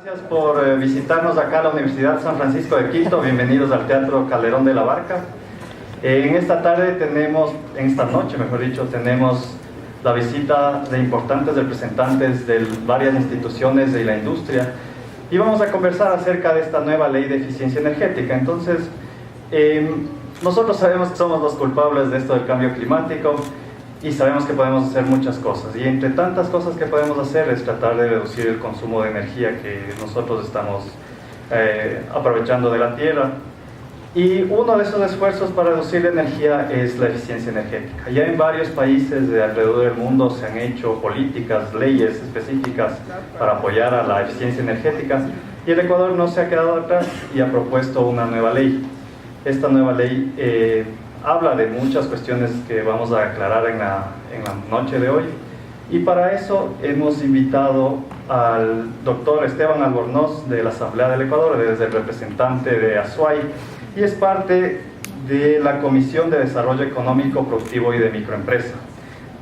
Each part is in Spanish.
Gracias por visitarnos acá a la Universidad San Francisco de Quito. Bienvenidos al Teatro Calderón de la Barca. En esta noche, tenemos la visita de importantes representantes de varias instituciones de la industria y vamos a conversar acerca de esta nueva ley de eficiencia energética. Entonces, nosotros sabemos que somos los culpables de esto del cambio climático y sabemos que podemos hacer muchas cosas, y entre tantas cosas que podemos hacer es tratar de reducir el consumo de energía que nosotros estamos aprovechando de la tierra. Y uno de esos esfuerzos para reducir la energía es la eficiencia energética. Ya en varios países de alrededor del mundo se han hecho políticas, leyes específicas para apoyar a la eficiencia energética, y el Ecuador no se ha quedado atrás y ha propuesto una nueva ley. Esta nueva ley habla de muchas cuestiones que vamos a aclarar en la noche de hoy, y para eso hemos invitado al doctor Esteban Albornoz de la Asamblea del Ecuador, desde el representante de Azuay, y es parte de la Comisión de Desarrollo Económico, Productivo y de Microempresa.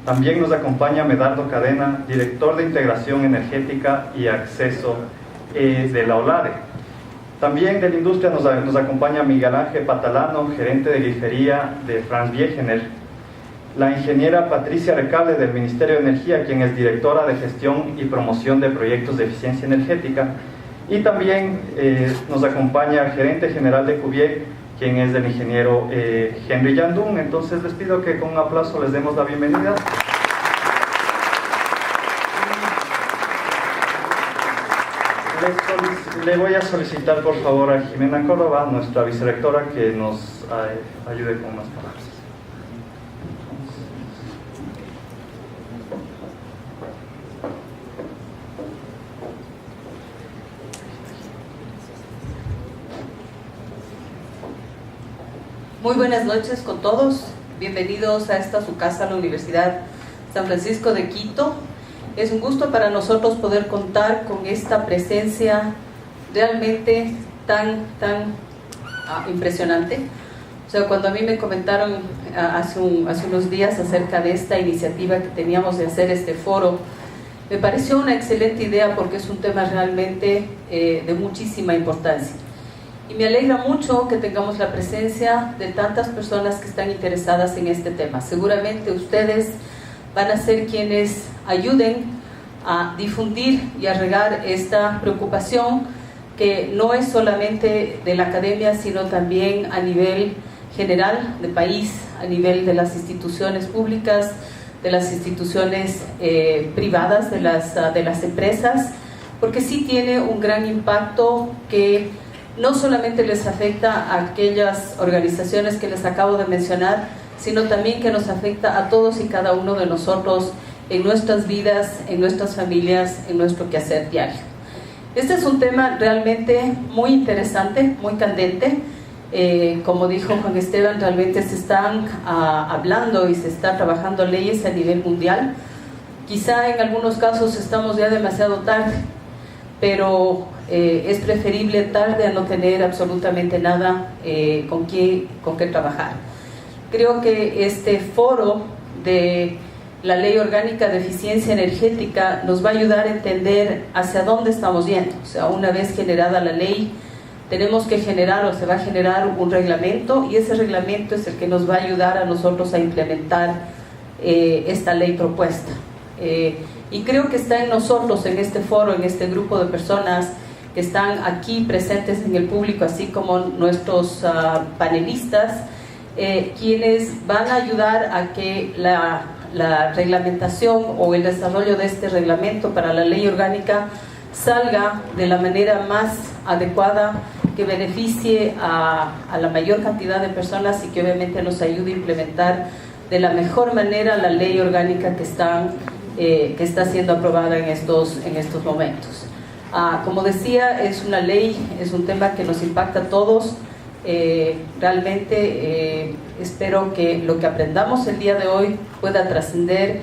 También nos acompaña Medardo Cadena, director de Integración Energética y Acceso de la OLADE. También de la industria nos acompaña Miguel Ángel Patalano, gerente de grifería de Franz Wegener, la ingeniera Patricia Recalde del Ministerio de Energía, quien es directora de Gestión y Promoción de Proyectos de Eficiencia Energética, y también nos acompaña el gerente general de Cuvier, quien es el ingeniero Henry Yandún. Entonces les pido que con un aplauso les demos la bienvenida. Le voy a solicitar por favor a Jimena Córdoba, nuestra vicerrectora, que nos ayude con unas palabras. Muy buenas noches con todos. Bienvenidos a esta su casa, la Universidad San Francisco de Quito. Es un gusto para nosotros poder contar con esta presencia realmente tan impresionante. O sea, cuando a mí me comentaron hace unos días acerca de esta iniciativa que teníamos de hacer este foro, me pareció una excelente idea porque es un tema realmente de muchísima importancia. Y me alegra mucho que tengamos la presencia de tantas personas que están interesadas en este tema. Seguramente ustedes van a ser quienes ayuden a difundir y a regar esta preocupación que no es solamente de la academia, sino también a nivel general de país, a nivel de las instituciones públicas, de las instituciones privadas, de las empresas, porque sí tiene un gran impacto que no solamente les afecta a aquellas organizaciones que les acabo de mencionar, sino también que nos afecta a todos y cada uno de nosotros en nuestras vidas, en nuestras familias, en nuestro quehacer diario. Este es un tema realmente muy interesante, muy candente. Como dijo Juan Esteban, realmente se están hablando y se está trabajando leyes a nivel mundial. Quizá en algunos casos estamos ya demasiado tarde, pero es preferible tarde a no tener absolutamente nada con qué trabajar. Creo que este foro de la Ley Orgánica de Eficiencia Energética nos va a ayudar a entender hacia dónde estamos yendo. O sea, una vez generada la ley, tenemos que generar o se va a generar un reglamento, y ese reglamento es el que nos va a ayudar a nosotros a implementar esta ley propuesta. Y creo que está en nosotros, en este foro, en este grupo de personas que están aquí presentes en el público, así como nuestros panelistas, quienes van a ayudar a que la reglamentación o el desarrollo de este reglamento para la ley orgánica salga de la manera más adecuada, que beneficie a la mayor cantidad de personas y que obviamente nos ayude a implementar de la mejor manera la ley orgánica que está siendo aprobada en estos momentos. Como decía, es una ley, es un tema que nos impacta a todos. Realmente espero que lo que aprendamos el día de hoy pueda trascender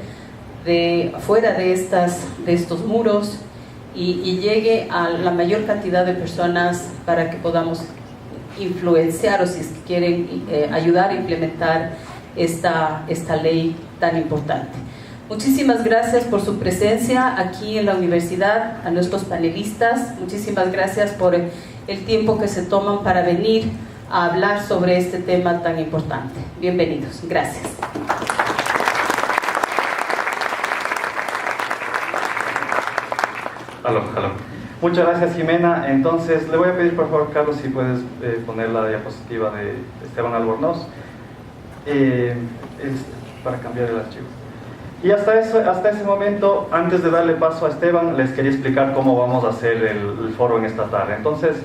fuera de estos muros y llegue a la mayor cantidad de personas para que podamos influenciar, o si es que quieren ayudar a implementar esta ley tan importante. Muchísimas gracias por su presencia aquí en la universidad, a nuestros panelistas. Muchísimas gracias por el tiempo que se toman para venir a hablar sobre este tema tan importante. Bienvenidos. Gracias. Aló. Muchas gracias, Jimena. Entonces, le voy a pedir, por favor, Carlos, si puedes poner la diapositiva de Esteban Albornoz para cambiar el archivo. Y hasta ese momento, antes de darle paso a Esteban, les quería explicar cómo vamos a hacer el foro en esta tarde. Entonces,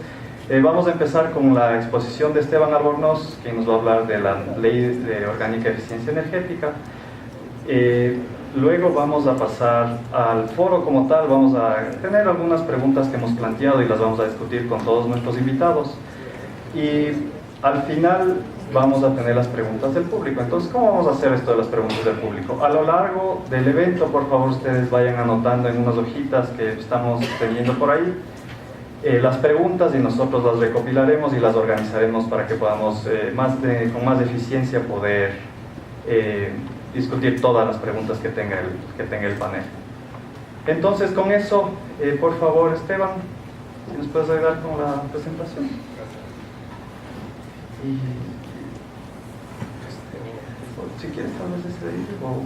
vamos a empezar con la exposición de Esteban Albornoz, quien nos va a hablar de la Ley Orgánica de Eficiencia Energética. Luego vamos a pasar al foro como tal. Vamos a tener algunas preguntas que hemos planteado y las vamos a discutir con todos nuestros invitados. Y al final vamos a tener las preguntas del público. Entonces, ¿cómo vamos a hacer esto de las preguntas del público? A lo largo del evento, por favor, ustedes vayan anotando en unas hojitas que estamos teniendo por ahí las preguntas, y nosotros las recopilaremos y las organizaremos para que podamos con más eficiencia poder discutir todas las preguntas que tenga el panel. Entonces, con eso, por favor, Esteban, si nos puedes ayudar con la presentación. Y si quieres, tal vez desde ahí o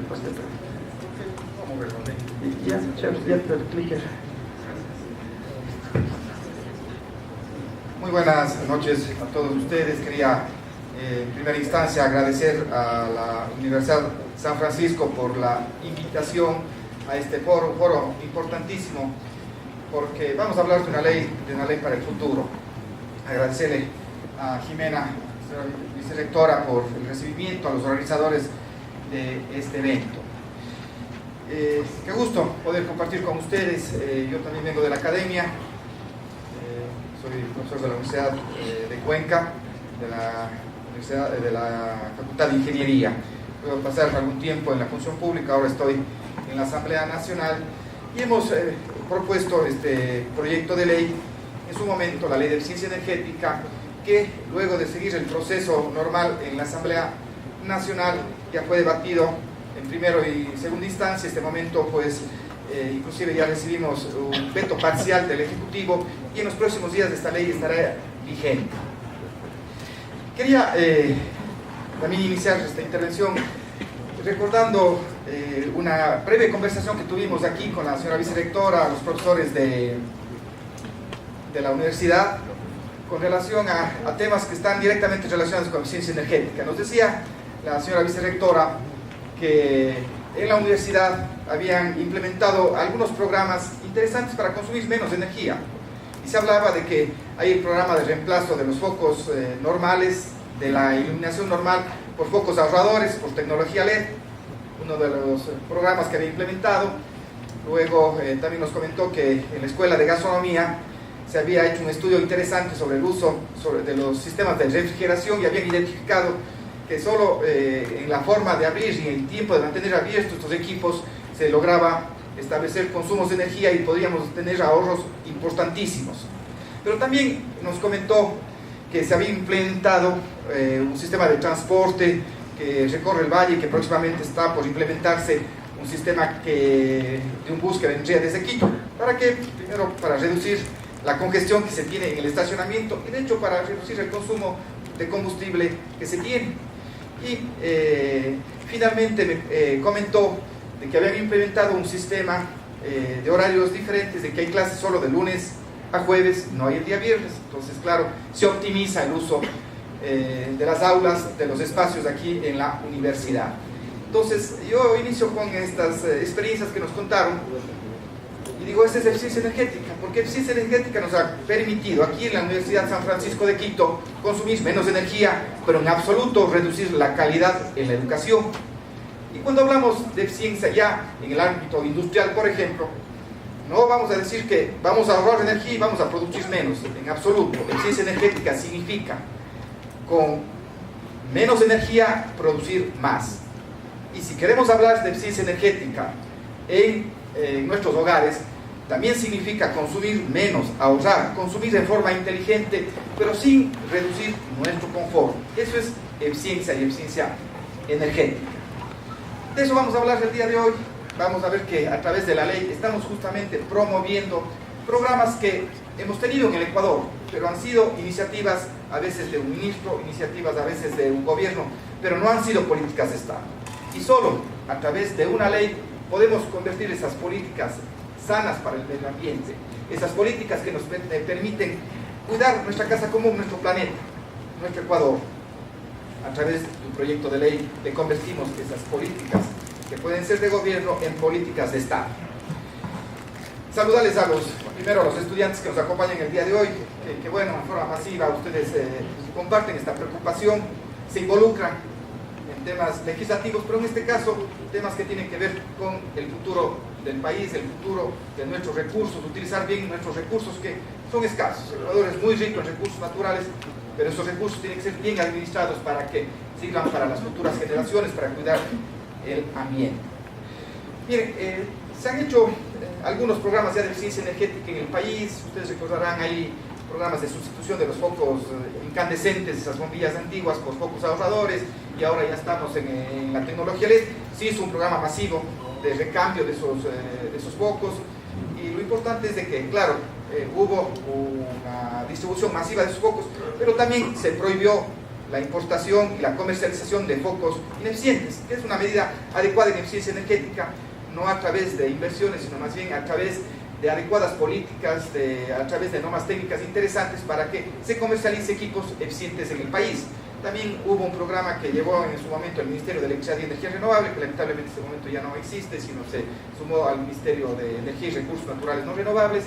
pues ya el clicker. Muy buenas noches a todos ustedes. Quería en primera instancia agradecer a la Universidad San Francisco por la invitación a este foro, un foro importantísimo, porque vamos a hablar de una ley para el futuro. Agradecerle a Jimena, vicerrectora, por el recibimiento, a los organizadores de este evento. Qué gusto poder compartir con ustedes. Yo también vengo de la academia, soy profesor de la Universidad de Cuenca, de la Facultad de Ingeniería. Luego de pasar algún tiempo en la función pública, ahora estoy en la Asamblea Nacional y hemos propuesto este proyecto de ley, en su momento la Ley de Eficiencia Energética, que luego de seguir el proceso normal en la Asamblea Nacional ya fue debatido en primero y segunda instancia. Este momento pues inclusive ya recibimos un veto parcial del Ejecutivo y en los próximos días esta ley estará vigente. Quería también iniciar esta intervención recordando una breve conversación que tuvimos aquí con la señora vicerrectora, los profesores de la universidad, con relación a temas que están directamente relacionados con eficiencia energética. Nos decía la señora vicerrectora que en la universidad habían implementado algunos programas interesantes para consumir menos energía, y se hablaba de que hay el programa de reemplazo de los focos normales, de la iluminación normal, por focos ahorradores, por tecnología LED, uno de los programas que había implementado. Luego también nos comentó que en la Escuela de Gastronomía se había hecho un estudio interesante sobre el uso de los sistemas de refrigeración, y habían identificado que solo en la forma de abrir y en el tiempo de mantener abiertos estos equipos se lograba establecer consumos de energía y podríamos tener ahorros importantísimos. Pero también nos comentó que se había implementado un sistema de transporte que recorre el valle y que próximamente está por implementarse un sistema de un bus que vendría desde Quito. ¿Para qué? Primero, para reducir la congestión que se tiene en el estacionamiento y de hecho para reducir el consumo de combustible que se tiene. Y finalmente me comentó de que habían implementado un sistema de horarios diferentes, de que hay clases solo de lunes a jueves, no hay el día viernes. Entonces, claro, se optimiza el uso de las aulas, de los espacios aquí en la universidad. Entonces, yo inicio con estas experiencias que nos contaron y digo, esta es eficiencia energética, porque eficiencia energética nos ha permitido aquí en la Universidad San Francisco de Quito consumir menos energía, pero en absoluto reducir la calidad en la educación. Y cuando hablamos de eficiencia ya en el ámbito industrial, por ejemplo, no vamos a decir que vamos a ahorrar energía y vamos a producir menos, en absoluto. Eficiencia energética significa con menos energía producir más. Y si queremos hablar de eficiencia energética en nuestros hogares, también significa consumir menos, ahorrar, consumir de forma inteligente, pero sin reducir nuestro confort. Eso es eficiencia y eficiencia energética. De eso vamos a hablar el día de hoy. Vamos a ver que a través de la ley estamos justamente promoviendo programas que hemos tenido en el Ecuador, pero han sido iniciativas a veces de un ministro, iniciativas a veces de un gobierno, pero no han sido políticas de Estado. Y solo a través de una ley podemos convertir esas políticas sanas para el medio ambiente, esas políticas que nos permiten cuidar nuestra casa común, nuestro planeta, nuestro Ecuador. A través de un proyecto de ley le convertimos esas políticas que pueden ser de gobierno en políticas de Estado. Saludarles primero a los estudiantes que nos acompañan el día de hoy, que bueno, en forma masiva ustedes comparten esta preocupación, se involucran en temas legislativos, pero en este caso temas que tienen que ver con el futuro del país, el futuro de nuestros recursos, utilizar bien nuestros recursos que son escasos. El Ecuador es muy rico en recursos naturales, pero esos recursos tienen que ser bien administrados para que sirvan para las futuras generaciones, para cuidar el ambiente. Miren, se han hecho algunos programas ya de eficiencia energética en el país. Ustedes recordarán ahí programas de sustitución de los focos incandescentes, esas bombillas antiguas por focos ahorradores, y ahora ya estamos en la tecnología LED. Se hizo un programa masivo de recambio de esos focos, y lo importante es de que, claro, hubo una distribución masiva de esos focos, pero también se prohibió la importación y la comercialización de focos ineficientes, que es una medida adecuada en eficiencia energética, no a través de inversiones, sino más bien a través de adecuadas políticas, a través de normas técnicas interesantes para que se comercialice equipos eficientes en el país. También hubo un programa que llevó en su momento el Ministerio de Electricidad y Energía Renovable, que lamentablemente en este momento ya no existe, sino se sumó al Ministerio de Energía y Recursos Naturales No Renovables,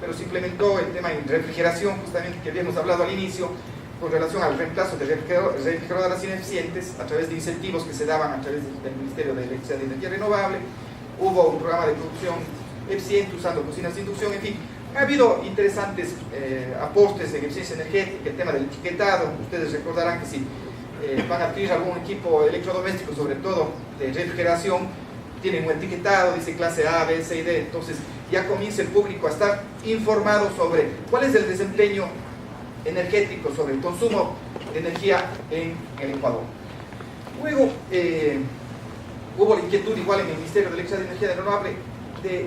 pero se implementó el tema de refrigeración, justamente que habíamos hablado al inicio, con relación al reemplazo de refrigeradoras ineficientes a través de incentivos que se daban a través del Ministerio de Electricidad y Energía Renovable. Hubo un programa de producción eficiente usando cocinas de inducción, en fin. Ha habido interesantes aportes en eficiencia energética, el tema del etiquetado. Ustedes recordarán que si van a adquirir algún equipo electrodoméstico, sobre todo de refrigeración, tienen un etiquetado, dice clase A, B, C y D, entonces ya comienza el público a estar informado sobre cuál es el desempeño energético, sobre el consumo de energía en el Ecuador. Luego hubo la inquietud igual en el Ministerio de Electricidad y Energía Renovable de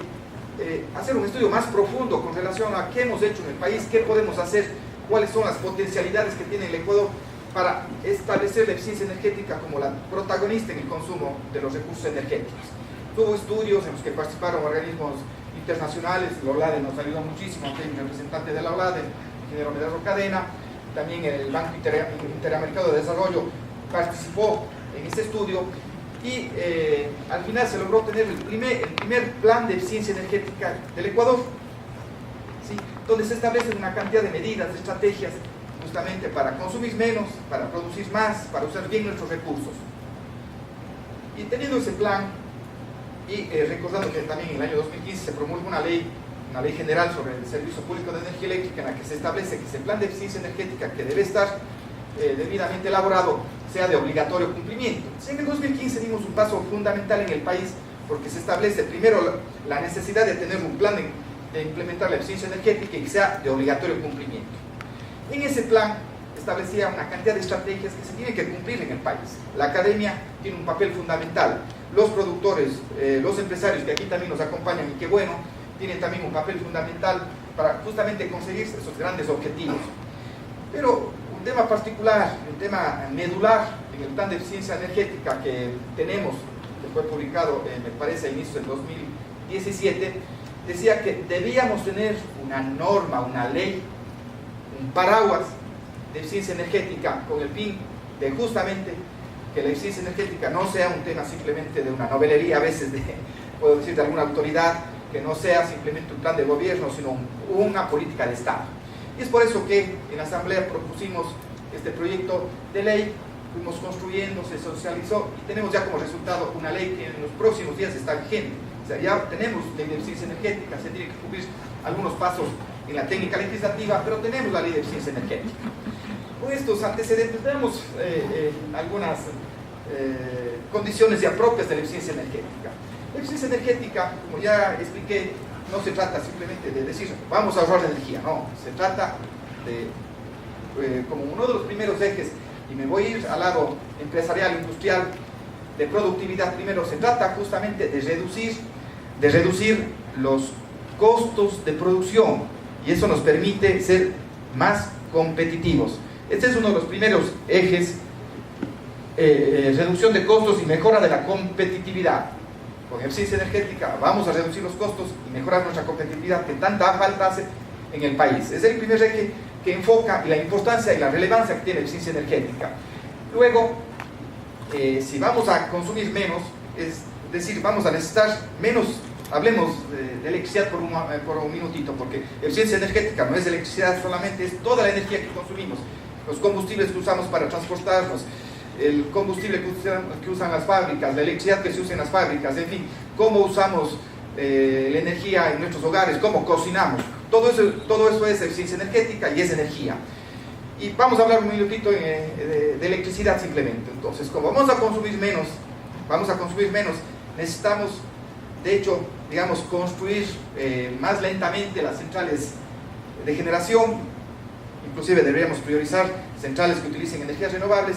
hacer un estudio más profundo con relación a qué hemos hecho en el país, qué podemos hacer, cuáles son las potencialidades que tiene el Ecuador para establecer la eficiencia energética como la protagonista en el consumo de los recursos energéticos. Hubo estudios en los que participaron organismos internacionales. La OLADE nos ayudó muchísimo, aquí hay un representante de la OLADE, el ingeniero Medardo Cadena, también el Banco Interamericano de Desarrollo participó en este estudio, y al final se logró tener el primer plan de eficiencia energética del Ecuador, ¿sí?, donde se establecen una cantidad de medidas, de estrategias, justamente para consumir menos, para producir más, para usar bien nuestros recursos. Y teniendo ese plan, y recordando que también en el año 2015 se promulgó una ley general sobre el Servicio Público de Energía Eléctrica, en la que se establece que ese plan de eficiencia energética, que debe estar debidamente elaborado, sea de obligatorio cumplimiento. En el 2015 dimos un paso fundamental en el país, porque se establece primero la necesidad de tener un plan de implementar la eficiencia energética y que sea de obligatorio cumplimiento. En ese plan establecía una cantidad de estrategias que se tienen que cumplir en el país. La academia tiene un papel fundamental, los productores, los empresarios que aquí también nos acompañan, y que bueno, tienen también un papel fundamental para justamente conseguir esos grandes objetivos. Pero un tema particular, un tema medular en el plan de eficiencia energética que tenemos, que fue publicado, me parece, a inicios del 2017, decía que debíamos tener una norma, una ley, un paraguas de eficiencia energética, con el fin de justamente que la eficiencia energética no sea un tema simplemente de una novelería, a veces puedo decir, de alguna autoridad, que no sea simplemente un plan de gobierno, sino una política de Estado. Y es por eso que en la Asamblea propusimos este proyecto de ley, fuimos construyendo, se socializó, y tenemos ya como resultado una ley que en los próximos días está vigente. O sea, ya tenemos ley de eficiencia energética, se tiene que cumplir algunos pasos en la técnica legislativa, pero tenemos la ley de eficiencia energética. Con estos antecedentes tenemos algunas condiciones ya propias de la eficiencia energética. La eficiencia energética, como ya expliqué, no se trata simplemente de decir vamos a ahorrar energía, no, se trata de, como uno de los primeros ejes, y me voy a ir al lado empresarial, industrial, de productividad primero, se trata justamente de reducir los costos de producción, y eso nos permite ser más competitivos. Este es uno de los primeros ejes, reducción de costos y mejora de la competitividad. Con eficiencia energética vamos a reducir los costos y mejorar nuestra competitividad que tanta falta hace en el país. Es el primer eje que enfoca la importancia y la relevancia que tiene la eficiencia energética. Luego, si vamos a consumir menos, es decir, vamos a necesitar menos, hablemos de electricidad por un minutito, porque eficiencia energética no es electricidad solamente, es toda la energía que consumimos, los combustibles que usamos para transportarnos, el combustible que usan las fábricas, la electricidad que se usa en las fábricas, en fin, cómo usamos la energía en nuestros hogares, cómo cocinamos, todo eso es eficiencia energética y es energía. Y vamos a hablar un minutito de electricidad simplemente. Entonces, como vamos a consumir menos, necesitamos, de hecho, digamos, construir más lentamente las centrales de generación. Inclusive deberíamos priorizar centrales que utilicen energías renovables,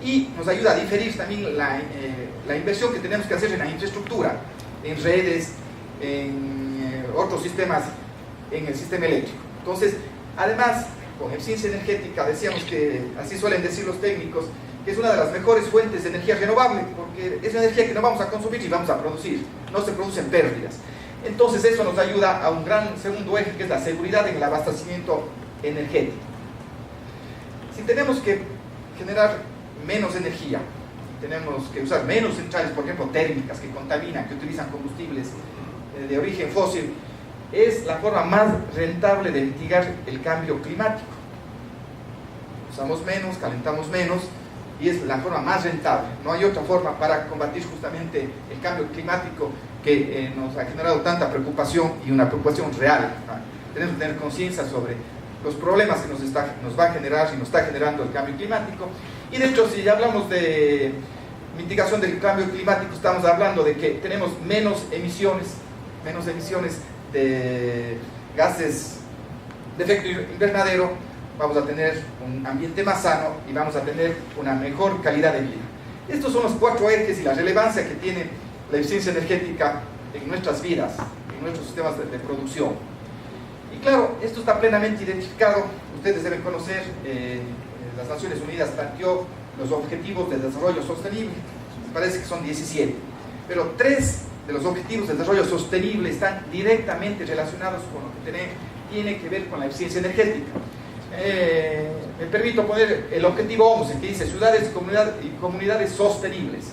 y nos ayuda a diferir también la inversión que tenemos que hacer en la infraestructura, en redes, en otros sistemas, en el sistema eléctrico. Entonces, además, con eficiencia energética, decíamos que, así suelen decir los técnicos, que es una de las mejores fuentes de energía renovable, porque es una energía que no vamos a consumir y vamos a producir, no se producen pérdidas. Entonces eso nos ayuda a un gran segundo eje, que es la seguridad en el abastecimiento energético. Si tenemos que generar menos energía, tenemos que usar menos centrales, por ejemplo térmicas, que contaminan, que utilizan combustibles de origen fósil, es la forma más rentable de mitigar el cambio climático. Usamos menos, calentamos menos, y es la forma más rentable. No hay otra forma para combatir justamente el cambio climático que nos ha generado tanta preocupación, y una preocupación real. Tenemos que tener conciencia sobre los problemas que nos va a generar y nos está generando el cambio climático. Y de hecho, si hablamos de mitigación del cambio climático, estamos hablando de que tenemos menos emisiones de gases de efecto invernadero, vamos a tener un ambiente más sano y vamos a tener una mejor calidad de vida. Estos son los 4 ejes y la relevancia que tiene la eficiencia energética en nuestras vidas, en nuestros sistemas de producción. Y claro, esto está plenamente identificado. Ustedes deben conocer, las Naciones Unidas planteó los Objetivos de Desarrollo Sostenible, me parece que son 17, pero 3 de los Objetivos de Desarrollo Sostenible están directamente relacionados con lo que tiene que ver con la eficiencia energética. Me permito poner el objetivo 11, que dice ciudades y comunidades sostenibles.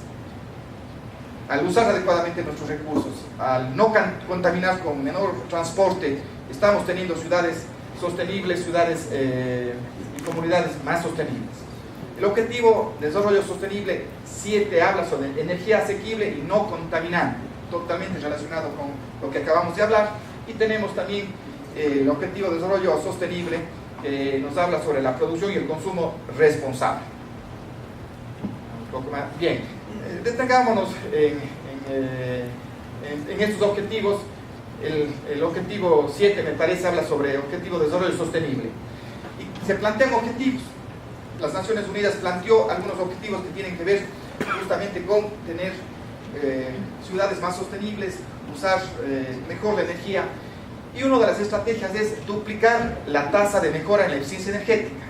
Al usar adecuadamente nuestros recursos, al no contaminar con menor transporte, estamos teniendo ciudades sostenibles, ciudades y comunidades más sostenibles. El objetivo de desarrollo sostenible 7 habla sobre energía asequible y no contaminante, totalmente relacionado con lo que acabamos de hablar. Y tenemos también el objetivo de desarrollo sostenible, que nos habla sobre la producción y el consumo responsable. Un poco más. Bien, detengámonos en estos objetivos. El objetivo 7, me parece, habla sobre el objetivo de desarrollo sostenible. Y se plantean objetivos. Las Naciones Unidas planteó algunos objetivos que tienen que ver justamente con tener ciudades más sostenibles, usar mejor la energía. Y una de las estrategias es duplicar la tasa de mejora en la eficiencia energética.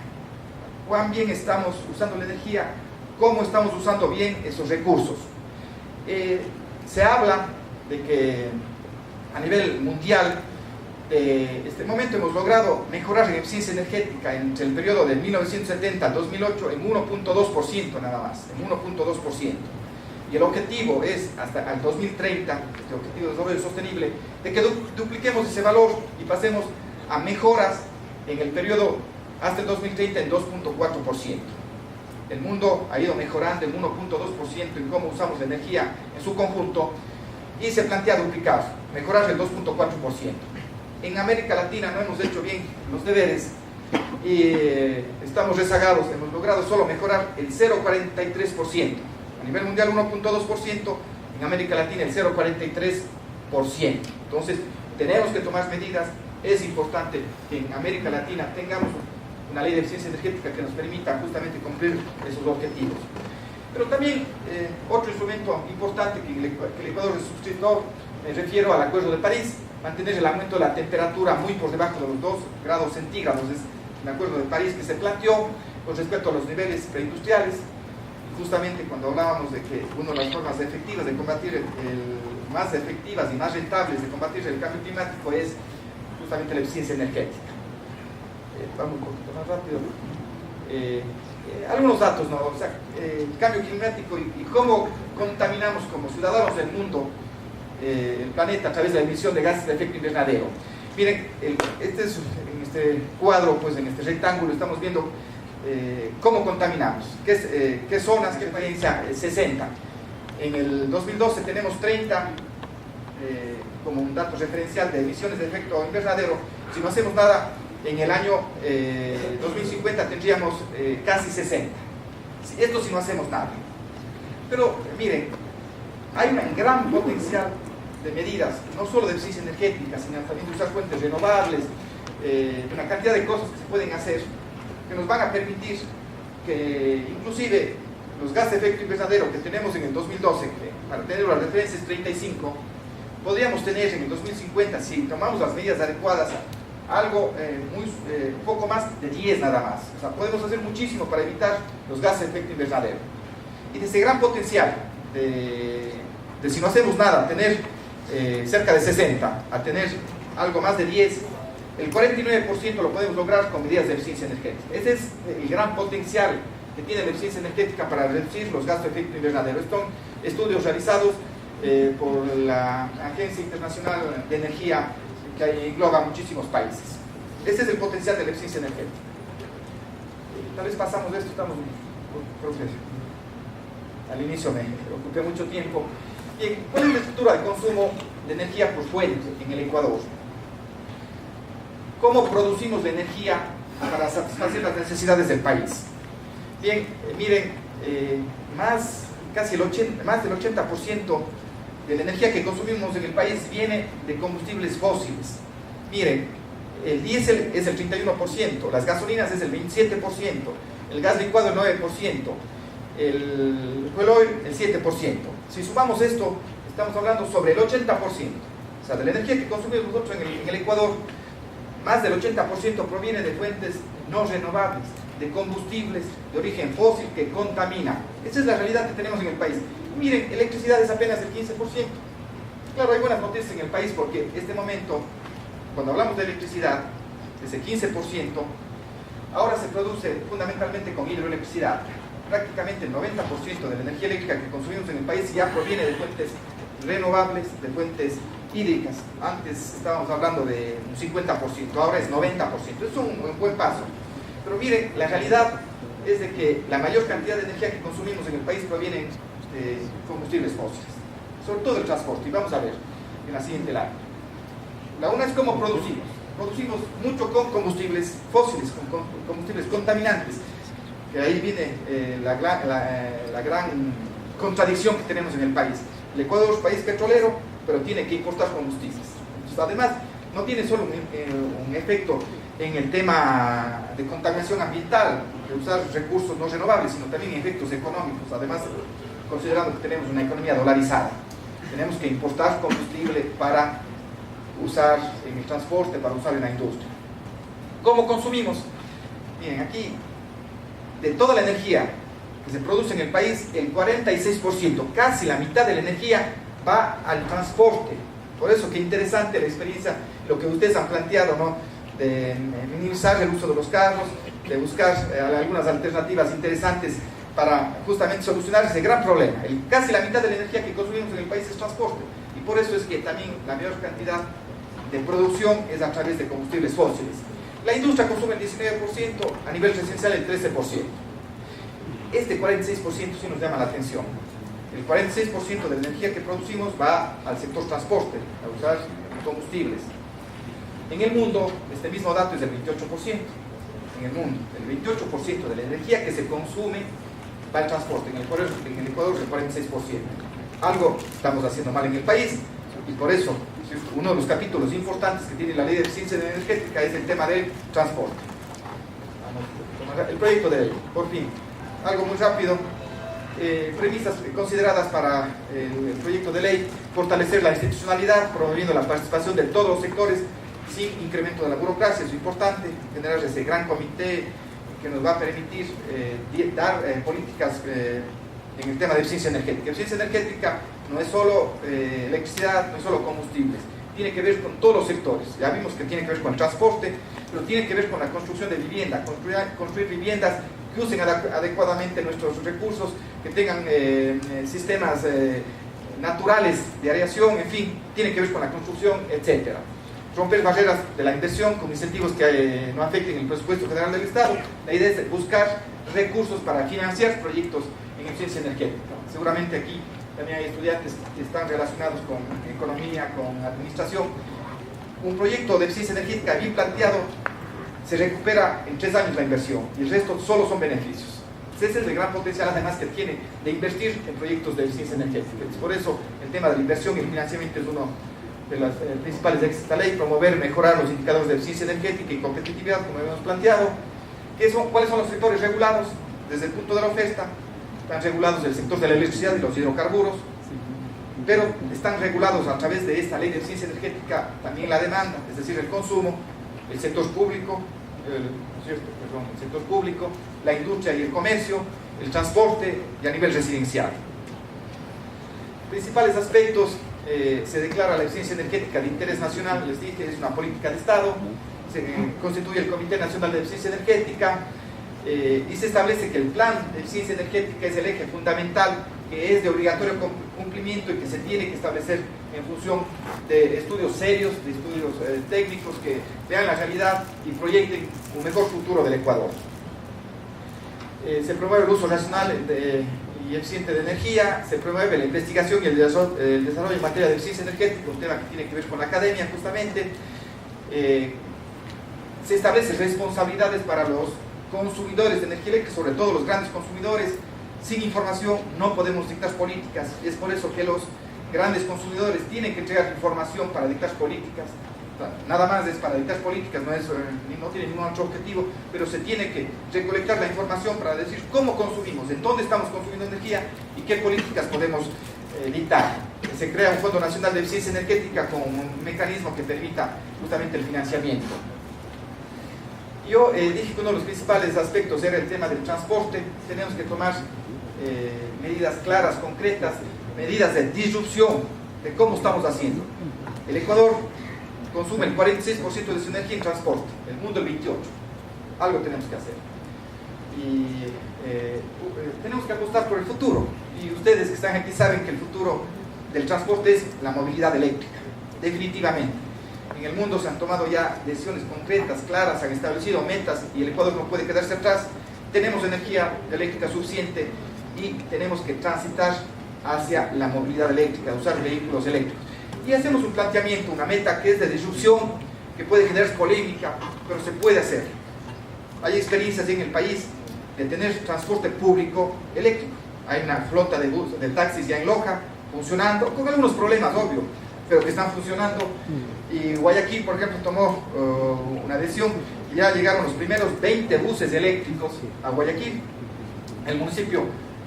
¿Cuán bien estamos usando la energía? ¿Cómo estamos usando bien esos recursos? Se habla de que a nivel mundial, este momento hemos logrado mejorar en eficiencia energética entre el periodo de 1970 al 2008 en 1.2% nada más, en 1.2%. Y el objetivo es, hasta el 2030, este objetivo de desarrollo sostenible, de que dupliquemos ese valor y pasemos a mejoras en el periodo hasta el 2030 en 2.4%. El mundo ha ido mejorando en 1.2% en cómo usamos la energía en su conjunto, y se plantea duplicar, mejorar el 2.4%. En América Latina no hemos hecho bien los deberes y estamos rezagados, hemos logrado solo mejorar el 0.43%. A nivel mundial 1.2%, en América Latina el 0.43%. Entonces tenemos que tomar medidas. Es importante que en América Latina tengamos una ley de eficiencia energética que nos permita justamente cumplir esos objetivos. Pero también otro instrumento importante que el Ecuador es suscriptor, me refiero al Acuerdo de París, mantener el aumento de la temperatura muy por debajo de los 2 grados centígrados, es el Acuerdo de París que se planteó con respecto a los niveles preindustriales. Justamente cuando hablábamos de que una de las formas efectivas de combatir, más efectivas y más rentables de combatir el cambio climático es justamente la eficiencia energética. Vamos un poquito más rápido. Algunos datos, ¿no? O sea, el cambio climático y cómo contaminamos como ciudadanos del mundo el planeta a través de la emisión de gases de efecto invernadero. Miren, en este cuadro, pues en este rectángulo estamos viendo cómo contaminamos, qué zonas, qué experiencia, 60. En el 2012 tenemos 30 como un dato referencial de emisiones de efecto invernadero. Si no hacemos nada, en el año 2050 tendríamos casi 60. Esto si no hacemos nada. Pero miren, hay un gran potencial de medidas, no solo de eficiencia energética, sino también de usar fuentes renovables, una cantidad de cosas que se pueden hacer que nos van a permitir que inclusive los gases de efecto invernadero que tenemos en el 2012, que para tener las referencias 35, podríamos tener en el 2050, si tomamos las medidas adecuadas, algo un poco más de 10 nada más. O sea, podemos hacer muchísimo para evitar los gases de efecto invernadero. Y de ese gran potencial de si no hacemos nada, tener cerca de 60, a tener algo más de 10, el 49% lo podemos lograr con medidas de eficiencia energética. Ese es el gran potencial que tiene la eficiencia energética para reducir los gases de efecto invernadero. Estos son estudios realizados por la Agencia Internacional de Energía, que engloba muchísimos países. Este es el potencial de la eficiencia energética. Tal vez pasamos de esto, estamos al inicio me ocupé mucho tiempo. Bien, ¿cuál es la estructura de consumo de energía por fuente en el Ecuador? ¿Cómo producimos la energía para satisfacer las necesidades del país? Bien, miren, más del 80% de la energía que consumimos en el país viene de combustibles fósiles. Miren, el diésel es el 31%, las gasolinas es el 27%, el gas licuado el 9%, el fuel oil el 7%. Si sumamos esto, estamos hablando sobre el 80%. O sea, de la energía que consumimos nosotros en el Ecuador, más del 80% proviene de fuentes no renovables, de combustibles de origen fósil que contaminan. Esa es la realidad que tenemos en el país. Miren, electricidad es apenas el 15%. Claro, hay buenas noticias en el país porque en este momento, cuando hablamos de electricidad, ese 15%, ahora se produce fundamentalmente con hidroelectricidad. Prácticamente el 90% de la energía eléctrica que consumimos en el país ya proviene de fuentes renovables, de fuentes hídricas. Antes estábamos hablando de un 50%, ahora es 90%. Es un buen paso. Pero miren, la realidad es de que la mayor cantidad de energía que consumimos en el país proviene de combustibles fósiles, sobre todo el transporte. Y vamos a ver en la siguiente lámina. La una es cómo producimos. Producimos mucho con combustibles fósiles, con combustibles contaminantes. Que ahí viene la gran contradicción que tenemos en el país. El Ecuador es un país petrolero, pero tiene que importar combustibles. Entonces, además, no tiene solo un efecto en el tema de contaminación ambiental, de usar recursos no renovables, sino también efectos económicos. Además, considerando que tenemos una economía dolarizada, tenemos que importar combustible para usar en el transporte, para usar en la industria. ¿Cómo consumimos? Bien, aquí, de toda la energía que se produce en el país, el 46%, casi la mitad de la energía, va al transporte. Por eso, qué interesante la experiencia, lo que ustedes han planteado, ¿no? De minimizar el uso de los carros, de buscar algunas alternativas interesantes para justamente solucionar ese gran problema. Casi la mitad de la energía que consumimos en el país es transporte, y por eso es que también la mayor cantidad de producción es a través de combustibles fósiles. La industria consume el 19%, a nivel residencial el 13%. Este 46% sí nos llama la atención. El 46% de la energía que producimos va al sector transporte, a usar combustibles. En el mundo, este mismo dato es del 28%. En el mundo, el 28% de la energía que se consume va al transporte. En el Ecuador el 46%. Algo estamos haciendo mal en el país, y por eso uno de los capítulos importantes que tiene la ley de eficiencia energética es el tema del transporte. Vamos el proyecto de ley, por fin. Algo muy rápido. Premisas consideradas para el proyecto de ley: fortalecer la institucionalidad, promoviendo la participación de todos los sectores sin incremento de la burocracia. Es importante generar ese gran comité que nos va a permitir dar políticas en el tema de eficiencia energética. Eficiencia energética no es solo electricidad, no es solo combustibles, tiene que ver con todos los sectores. Ya vimos que tiene que ver con el transporte, pero tiene que ver con la construcción de vivienda, construir viviendas que usen adecuadamente nuestros recursos, que tengan sistemas naturales de aireación, en fin, tiene que ver con la construcción, etc. Romper barreras de la inversión con incentivos que no afecten el presupuesto general del Estado. La idea es buscar recursos para financiar proyectos en eficiencia energética. Seguramente aquí también hay estudiantes que están relacionados con economía, con administración. Un proyecto de eficiencia energética bien planteado se recupera en 3 años la inversión y el resto solo son beneficios. Ese es el gran potencial además que tiene de invertir en proyectos de eficiencia energética. Por eso el tema de la inversión y el financiamiento es uno de las principales de esta ley: promover, mejorar los indicadores de eficiencia energética y competitividad, como hemos planteado. ¿Cuáles son los sectores regulados? Desde el punto de la oferta, están regulados el sector de la electricidad y los hidrocarburos, pero están regulados a través de esta ley de eficiencia energética también la demanda, es decir, el consumo, el sector público, el sector público, la industria y el comercio, el transporte y a nivel residencial. Principales aspectos: se declara la eficiencia energética de interés nacional, les dije, es una política de Estado, se constituye el Comité Nacional de Eficiencia Energética y se establece que el plan de eficiencia energética es el eje fundamental, que es de obligatorio cumplimiento y que se tiene que establecer en función de estudios serios, de estudios técnicos que vean la realidad y proyecten un mejor futuro del Ecuador. Se promueve el uso racional y eficiente de energía, se promueve la investigación y el desarrollo en materia de eficiencia energética, un tema que tiene que ver con la academia justamente. Se establecen responsabilidades para los consumidores de energía eléctrica, sobre todo los grandes consumidores. Sin información no podemos dictar políticas, es por eso que los grandes consumidores tienen que entregar información para dictar políticas. Nada más es para dictar políticas, no tiene ningún otro objetivo, pero se tiene que recolectar la información para decir cómo consumimos, en dónde estamos consumiendo energía y qué políticas podemos dictar. Se crea un Fondo Nacional de Eficiencia Energética con un mecanismo que permita justamente el financiamiento. Yo dije que uno de los principales aspectos era el tema del transporte. Tenemos que tomar medidas claras, concretas, medidas de disrupción de cómo estamos haciendo. El Ecuador consume el 46% de su energía en transporte, el mundo el 28%. Algo tenemos que hacer. Y tenemos que apostar por el futuro. Y ustedes que están aquí saben que el futuro del transporte es la movilidad eléctrica, definitivamente. En el mundo se han tomado ya decisiones concretas, claras, han establecido metas y el Ecuador no puede quedarse atrás. Tenemos energía eléctrica suficiente y tenemos que transitar hacia la movilidad eléctrica, usar vehículos eléctricos. Y hacemos un planteamiento, una meta que es de disrupción, que puede generar polémica, pero se puede hacer. Hay experiencias en el país de tener transporte público eléctrico. Hay una flota de taxis ya en Loja funcionando, con algunos problemas, obvio, pero que están funcionando. Y Guayaquil, por ejemplo, tomó una decisión y ya llegaron los primeros 20 buses eléctricos a Guayaquil. El municipio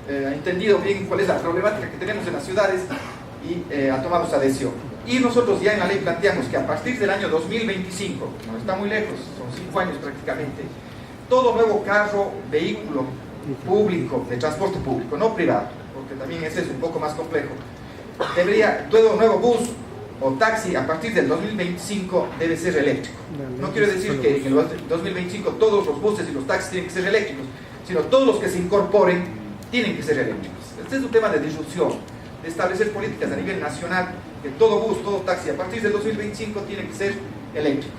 ha entendido bien cuál es la problemática que tenemos en las ciudades y ha tomado esa decisión. Y nosotros ya en la ley planteamos que a partir del año 2025, no está muy lejos, son 5 años prácticamente, todo nuevo carro, vehículo público, de transporte público, no privado, porque también ese es un poco más complejo, todo nuevo bus o taxi a partir del 2025 debe ser eléctrico. No quiero decir que en el 2025 todos los buses y los taxis tienen que ser eléctricos, sino todos los que se incorporen tienen que ser eléctricos. Este es un tema de disrupción, de establecer políticas a nivel nacional, que todo bus, todo taxi a partir del 2025 tiene que ser eléctrico.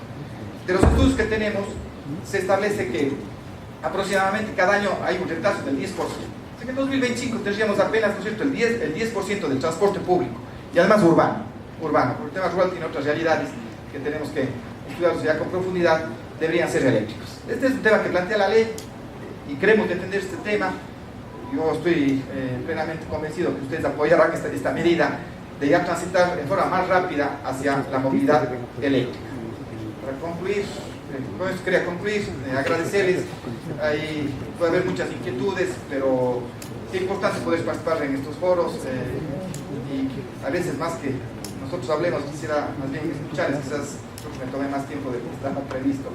De los estudios que tenemos, se establece que aproximadamente cada año hay un retraso del 10%. Así que en 2025 tendríamos apenas, ¿no es cierto?, el 10% del transporte público, y además urbano, porque el tema rural tiene otras realidades que tenemos que estudiarlos ya con profundidad, deberían ser eléctricos. Este es un tema que plantea la ley y queremos defender este tema. Yo estoy plenamente convencido que ustedes apoyarán esta medida de ya transitar en forma más rápida hacia la movilidad eléctrica. Para concluir, con esto quería concluir, agradecerles. Ahí puede haber muchas inquietudes, pero es importante poder participar en estos foros y a veces más que nosotros hablemos, quisiera más bien escucharles, quizás me tome más tiempo de lo que estaba previsto,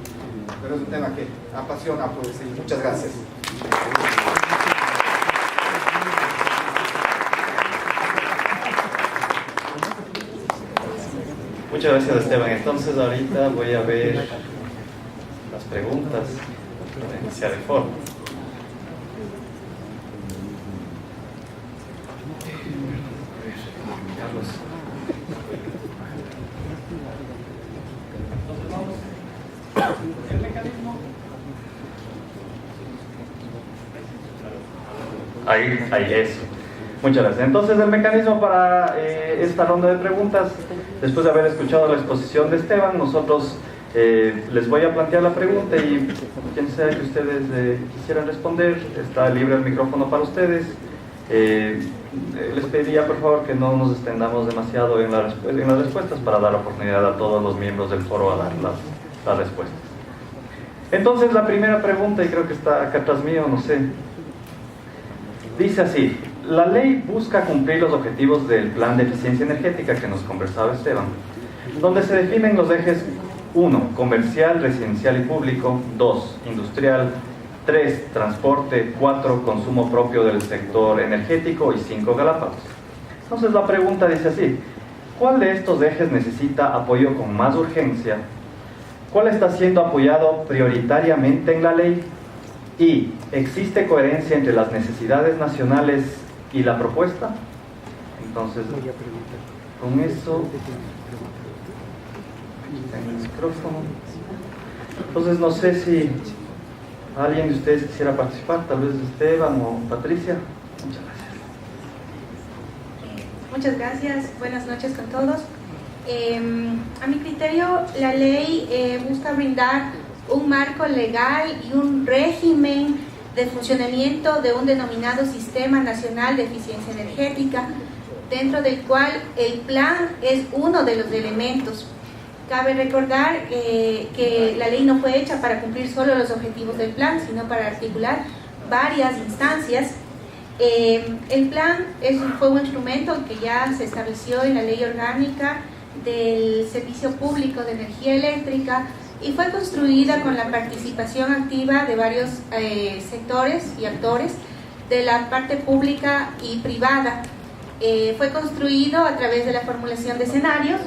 pero es un tema que apasiona, pues, y muchas gracias. Muchas gracias, Esteban. Entonces ahorita voy a ver las preguntas para iniciar el foro. Carlos. El mecanismo. Ahí, eso. Muchas gracias. Entonces, el mecanismo para esta ronda de preguntas, después de haber escuchado la exposición de Esteban, nosotros les voy a plantear la pregunta y quien sea que ustedes quisieran responder, está libre el micrófono para ustedes. Les pediría por favor que no nos extendamos demasiado en las respuestas para dar la oportunidad a todos los miembros del foro a dar las respuestas. Entonces, la primera pregunta, y creo que está acá atrás mío, no sé, dice así: la ley busca cumplir los objetivos del plan de eficiencia energética que nos conversaba Esteban, donde se definen los ejes 1, comercial, residencial y público; 2, industrial; 3, transporte; 4, consumo propio del sector energético; y 5, Galápagos. Entonces la pregunta dice así: ¿cuál de estos ejes necesita apoyo con más urgencia? ¿Cuál está siendo apoyado prioritariamente en la ley? ¿Y existe coherencia entre las necesidades nacionales y la propuesta? Entonces, con eso, en el micrófono. Entonces, no sé si alguien de ustedes quisiera participar, tal vez Esteban o Patricia. Muchas gracias. Muchas gracias, buenas noches con todos. A mi criterio, la ley busca brindar un marco legal y un régimen de funcionamiento de un denominado Sistema Nacional de Eficiencia Energética, dentro del cual el plan es uno de los elementos. Cabe recordar que la ley no fue hecha para cumplir solo los objetivos del plan, sino para articular varias instancias. El plan fue un instrumento que ya se estableció en la Ley Orgánica del Servicio Público de Energía Eléctrica y fue construida con la participación activa de varios sectores y actores de la parte pública y privada. Fue construido a través de la formulación de escenarios,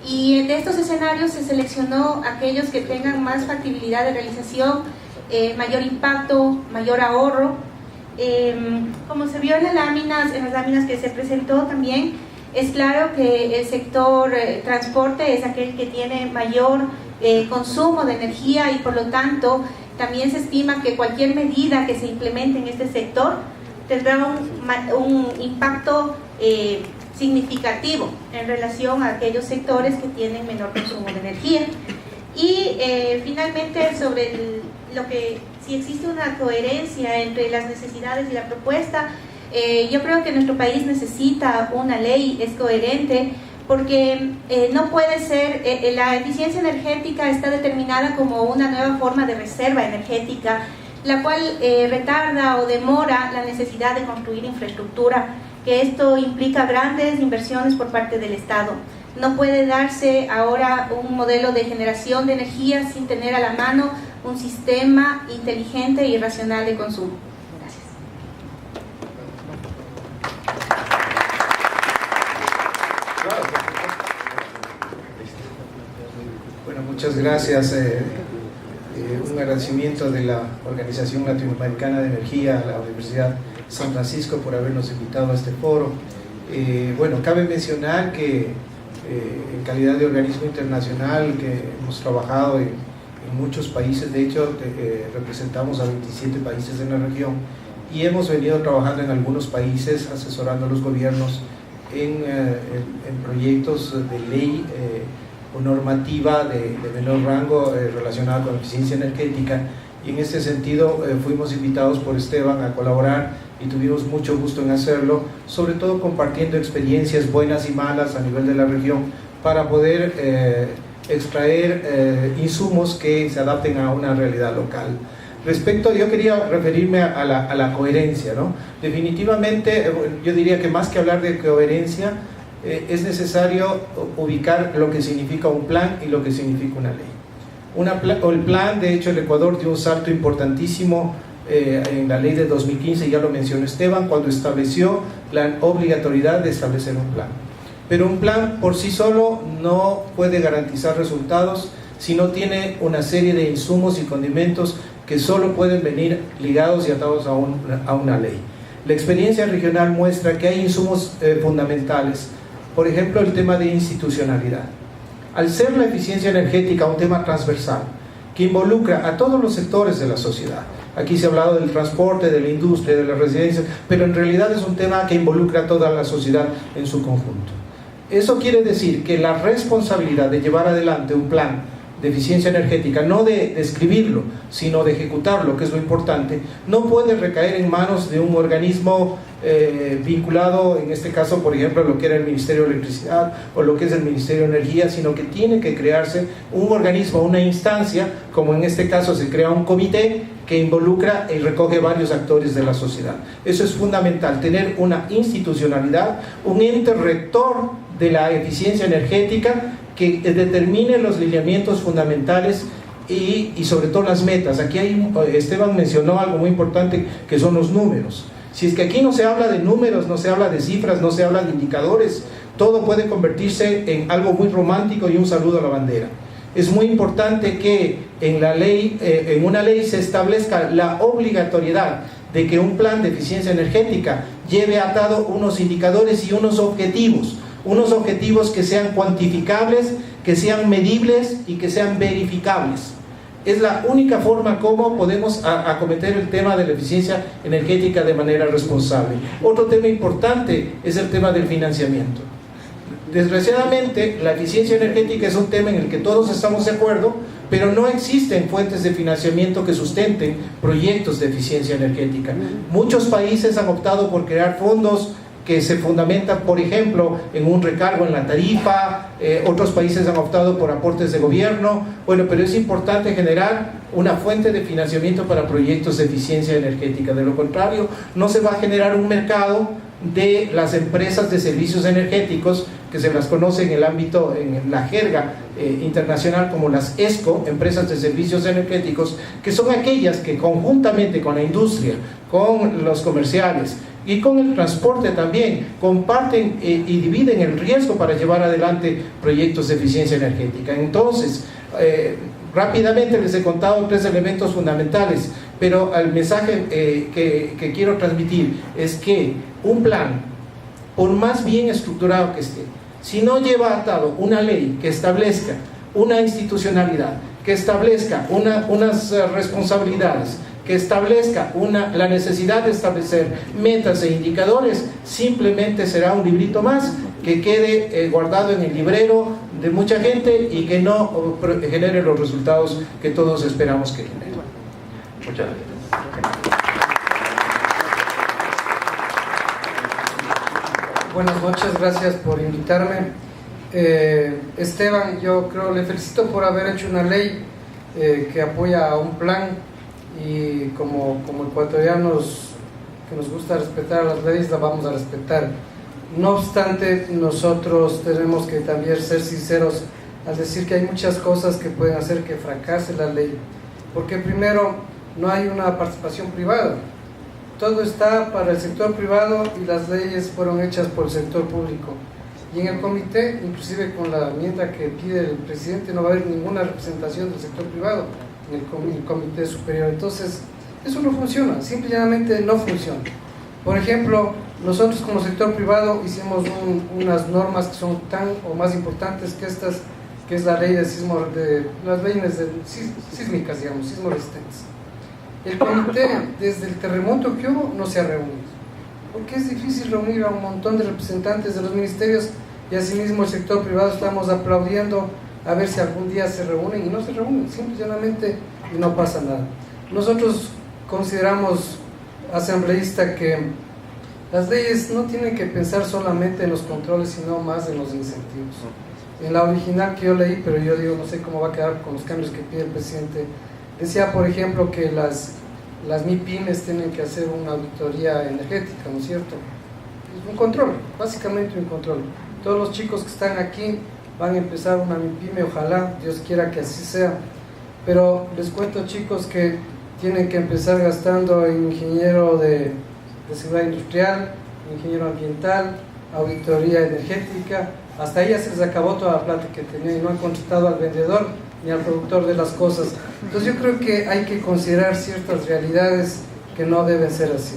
y de estos escenarios se seleccionó aquellos que tengan más factibilidad de realización, mayor impacto, mayor ahorro. Como se vio en las láminas que se presentó también, es claro que el sector transporte es aquel que tiene mayor consumo de energía, y por lo tanto también se estima que cualquier medida que se implemente en este sector tendrá un impacto significativo en relación a aquellos sectores que tienen menor consumo de energía. Y finalmente, sobre si existe una coherencia entre las necesidades y la propuesta, yo creo que nuestro país necesita una ley, es coherente, porque no puede ser, la eficiencia energética está determinada como una nueva forma de reserva energética, la cual retarda o demora la necesidad de construir infraestructura, que esto implica grandes inversiones por parte del Estado. No puede darse ahora un modelo de generación de energía sin tener a la mano un sistema inteligente y racional de consumo. Gracias. Bueno, muchas gracias. Un agradecimiento de la Organización Latinoamericana de Energía, a la Universidad San Francisco, por habernos invitado a este foro. Bueno, cabe mencionar que en calidad de organismo internacional que hemos trabajado en muchos países, de hecho representamos a 27 países en la región, y hemos venido trabajando en algunos países asesorando a los gobiernos en proyectos de ley o normativa de menor rango relacionada con eficiencia energética, y en este sentido fuimos invitados por Esteban a colaborar y tuvimos mucho gusto en hacerlo, sobre todo compartiendo experiencias buenas y malas a nivel de la región para poder extraer insumos que se adapten a una realidad local. Respecto, yo quería referirme a la coherencia, ¿no? Definitivamente, yo diría que más que hablar de coherencia, es necesario ubicar lo que significa un plan y lo que significa una ley. El plan, de hecho, el Ecuador dio un salto importantísimo en la ley de 2015, ya lo mencionó Esteban, cuando estableció la obligatoriedad de establecer un plan. Pero un plan por sí solo no puede garantizar resultados si no tiene una serie de insumos y condimentos que solo pueden venir ligados y atados a una ley. La experiencia regional muestra que hay insumos fundamentales, por ejemplo el tema de institucionalidad. Al ser la eficiencia energética un tema transversal que involucra a todos los sectores de la sociedad, aquí se ha hablado del transporte, de la industria, de las residencias, pero en realidad es un tema que involucra a toda la sociedad en su conjunto. Eso quiere decir que la responsabilidad de llevar adelante un plan de eficiencia energética, no de escribirlo, sino de ejecutarlo, que es lo importante, no puede recaer en manos de un organismo vinculado, en este caso, por ejemplo, a lo que era el Ministerio de Electricidad o lo que es el Ministerio de Energía, sino que tiene que crearse un organismo, una instancia, como en este caso se crea un comité que involucra y recoge varios actores de la sociedad. Eso es fundamental, tener una institucionalidad, un ente rector de la eficiencia energética que determine los lineamientos fundamentales y sobre todo las metas. Aquí Esteban mencionó algo muy importante, que son los números. Si es que aquí no se habla de números, no se habla de cifras, no se habla de indicadores, todo puede convertirse en algo muy romántico y un saludo a la bandera. Es muy importante que en la ley, en una ley se establezca la obligatoriedad de que un plan de eficiencia energética lleve atado unos indicadores y unos objetivos que sean cuantificables, que sean medibles y que sean verificables. Es la única forma como podemos acometer el tema de la eficiencia energética de manera responsable. Otro tema importante es el tema del financiamiento. Desgraciadamente, la eficiencia energética es un tema en el que todos estamos de acuerdo, pero no existen fuentes de financiamiento que sustenten proyectos de eficiencia energética. Muchos países han optado por crear fondos que se fundamentan, por ejemplo, en un recargo en la tarifa, otros países han optado por aportes de gobierno. Bueno, pero es importante generar una fuente de financiamiento para proyectos de eficiencia energética. De lo contrario, no se va a generar un mercado de las empresas de servicios energéticos, que se las conoce en el ámbito, en la jerga internacional como las ESCO, empresas de servicios energéticos, que son aquellas que conjuntamente con la industria, con los comerciales y con el transporte también comparten y dividen el riesgo para llevar adelante proyectos de eficiencia energética. Entonces, rápidamente les he contado 3 elementos fundamentales, pero el mensaje que quiero transmitir es que un plan, por más bien estructurado que esté, si no lleva atado una ley que establezca una institucionalidad, que establezca unas responsabilidades, que establezca la necesidad de establecer metas e indicadores, simplemente será un librito más que quede guardado en el librero de mucha gente y que no genere los resultados que todos esperamos que genere. Muchas gracias. Buenas noches, gracias por invitarme. Esteban, yo creo, le felicito por haber hecho una ley que apoya a un plan, y como ecuatorianos que nos gusta respetar las leyes, las vamos a respetar. No obstante, nosotros tenemos que también ser sinceros al decir que hay muchas cosas que pueden hacer que fracase la ley, porque primero, no hay una participación privada. Todo está para el sector privado y las leyes fueron hechas por el sector público. Y en el comité, inclusive con la enmienda que pide el presidente, no va a haber ninguna representación del sector privado en el comité superior. Entonces, eso no funciona, simplemente no funciona. Por ejemplo, nosotros como sector privado hicimos unas normas que son tan o más importantes que estas, que es la ley de las leyes sísmicas, digamos, sismo resistentes. El comité, desde el terremoto que hubo, no se ha reunido, porque es difícil reunir a un montón de representantes de los ministerios, y asimismo el sector privado estamos aplaudiendo a ver si algún día se reúnen, y no se reúnen, simplemente, y no pasa nada. Nosotros consideramos, asambleísta, que las leyes no tienen que pensar solamente en los controles, sino más en los incentivos. En la original que yo leí, pero yo digo, no sé cómo va a quedar con los cambios que pide el presidente, decía, por ejemplo, que las MIPYMES tienen que hacer una auditoría energética, ¿no es cierto? Es un control, básicamente un control. Todos los chicos que están aquí van a empezar una MIPYME, ojalá, Dios quiera que así sea. Pero les cuento, chicos, que tienen que empezar gastando en ingeniero de seguridad industrial, ingeniero ambiental, auditoría energética. Hasta ahí ya se les acabó toda la plata que tenían y no han contratado al vendedor ni al productor de las cosas. Entonces yo creo que hay que considerar ciertas realidades que no deben ser así.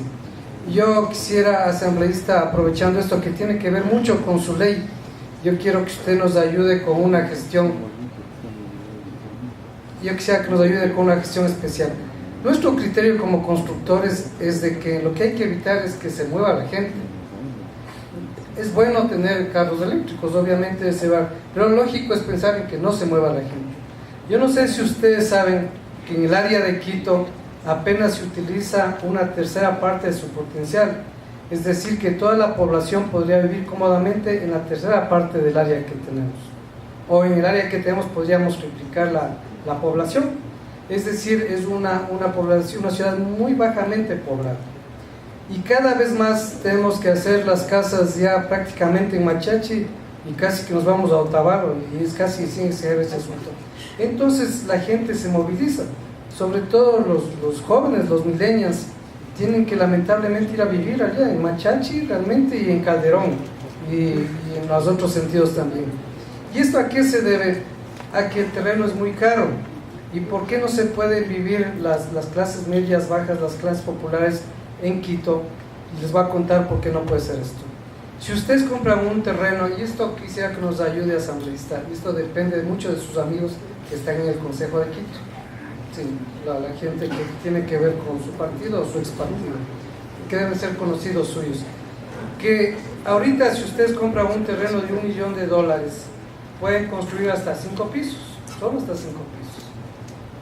Yo quisiera, asambleísta, aprovechando esto que tiene que ver mucho con su ley, yo quiero que usted nos ayude con una gestión. Yo quisiera que nos ayude con una gestión especial. Nuestro criterio como constructores es de que lo que hay que evitar es que se mueva la gente. Es bueno tener carros eléctricos, obviamente se va, pero lo lógico es pensar en que no se mueva la gente. Yo no sé si ustedes saben que en el área de Quito apenas se utiliza una tercera parte de su potencial, es decir, que toda la población podría vivir cómodamente en la tercera parte del área que tenemos, o en el área que tenemos podríamos triplicar la población, es decir, es una población, una ciudad muy bajamente poblada. Y cada vez más tenemos que hacer las casas ya prácticamente en Machachi y casi que nos vamos a Otavalo y es casi sin ese asunto. Entonces la gente se moviliza, sobre todo los jóvenes, los millennials, tienen que lamentablemente ir a vivir allá en Machachi realmente y en Calderón y en los otros sentidos también. ¿Y esto a qué se debe? A que el terreno es muy caro. ¿Y por qué no se puede vivir las clases medias bajas, las clases populares en Quito? Y les voy a contar por qué no puede ser esto. Si ustedes compran un terreno, y esto quisiera que nos ayude, asambleísta, esto depende mucho de sus amigos que están en el Consejo de Quito, sí, la gente que tiene que ver con su partido o su ex partido, que deben ser conocidos suyos, que ahorita si ustedes compran un terreno de $1 millón, pueden construir hasta 5 pisos, solo hasta 5 pisos,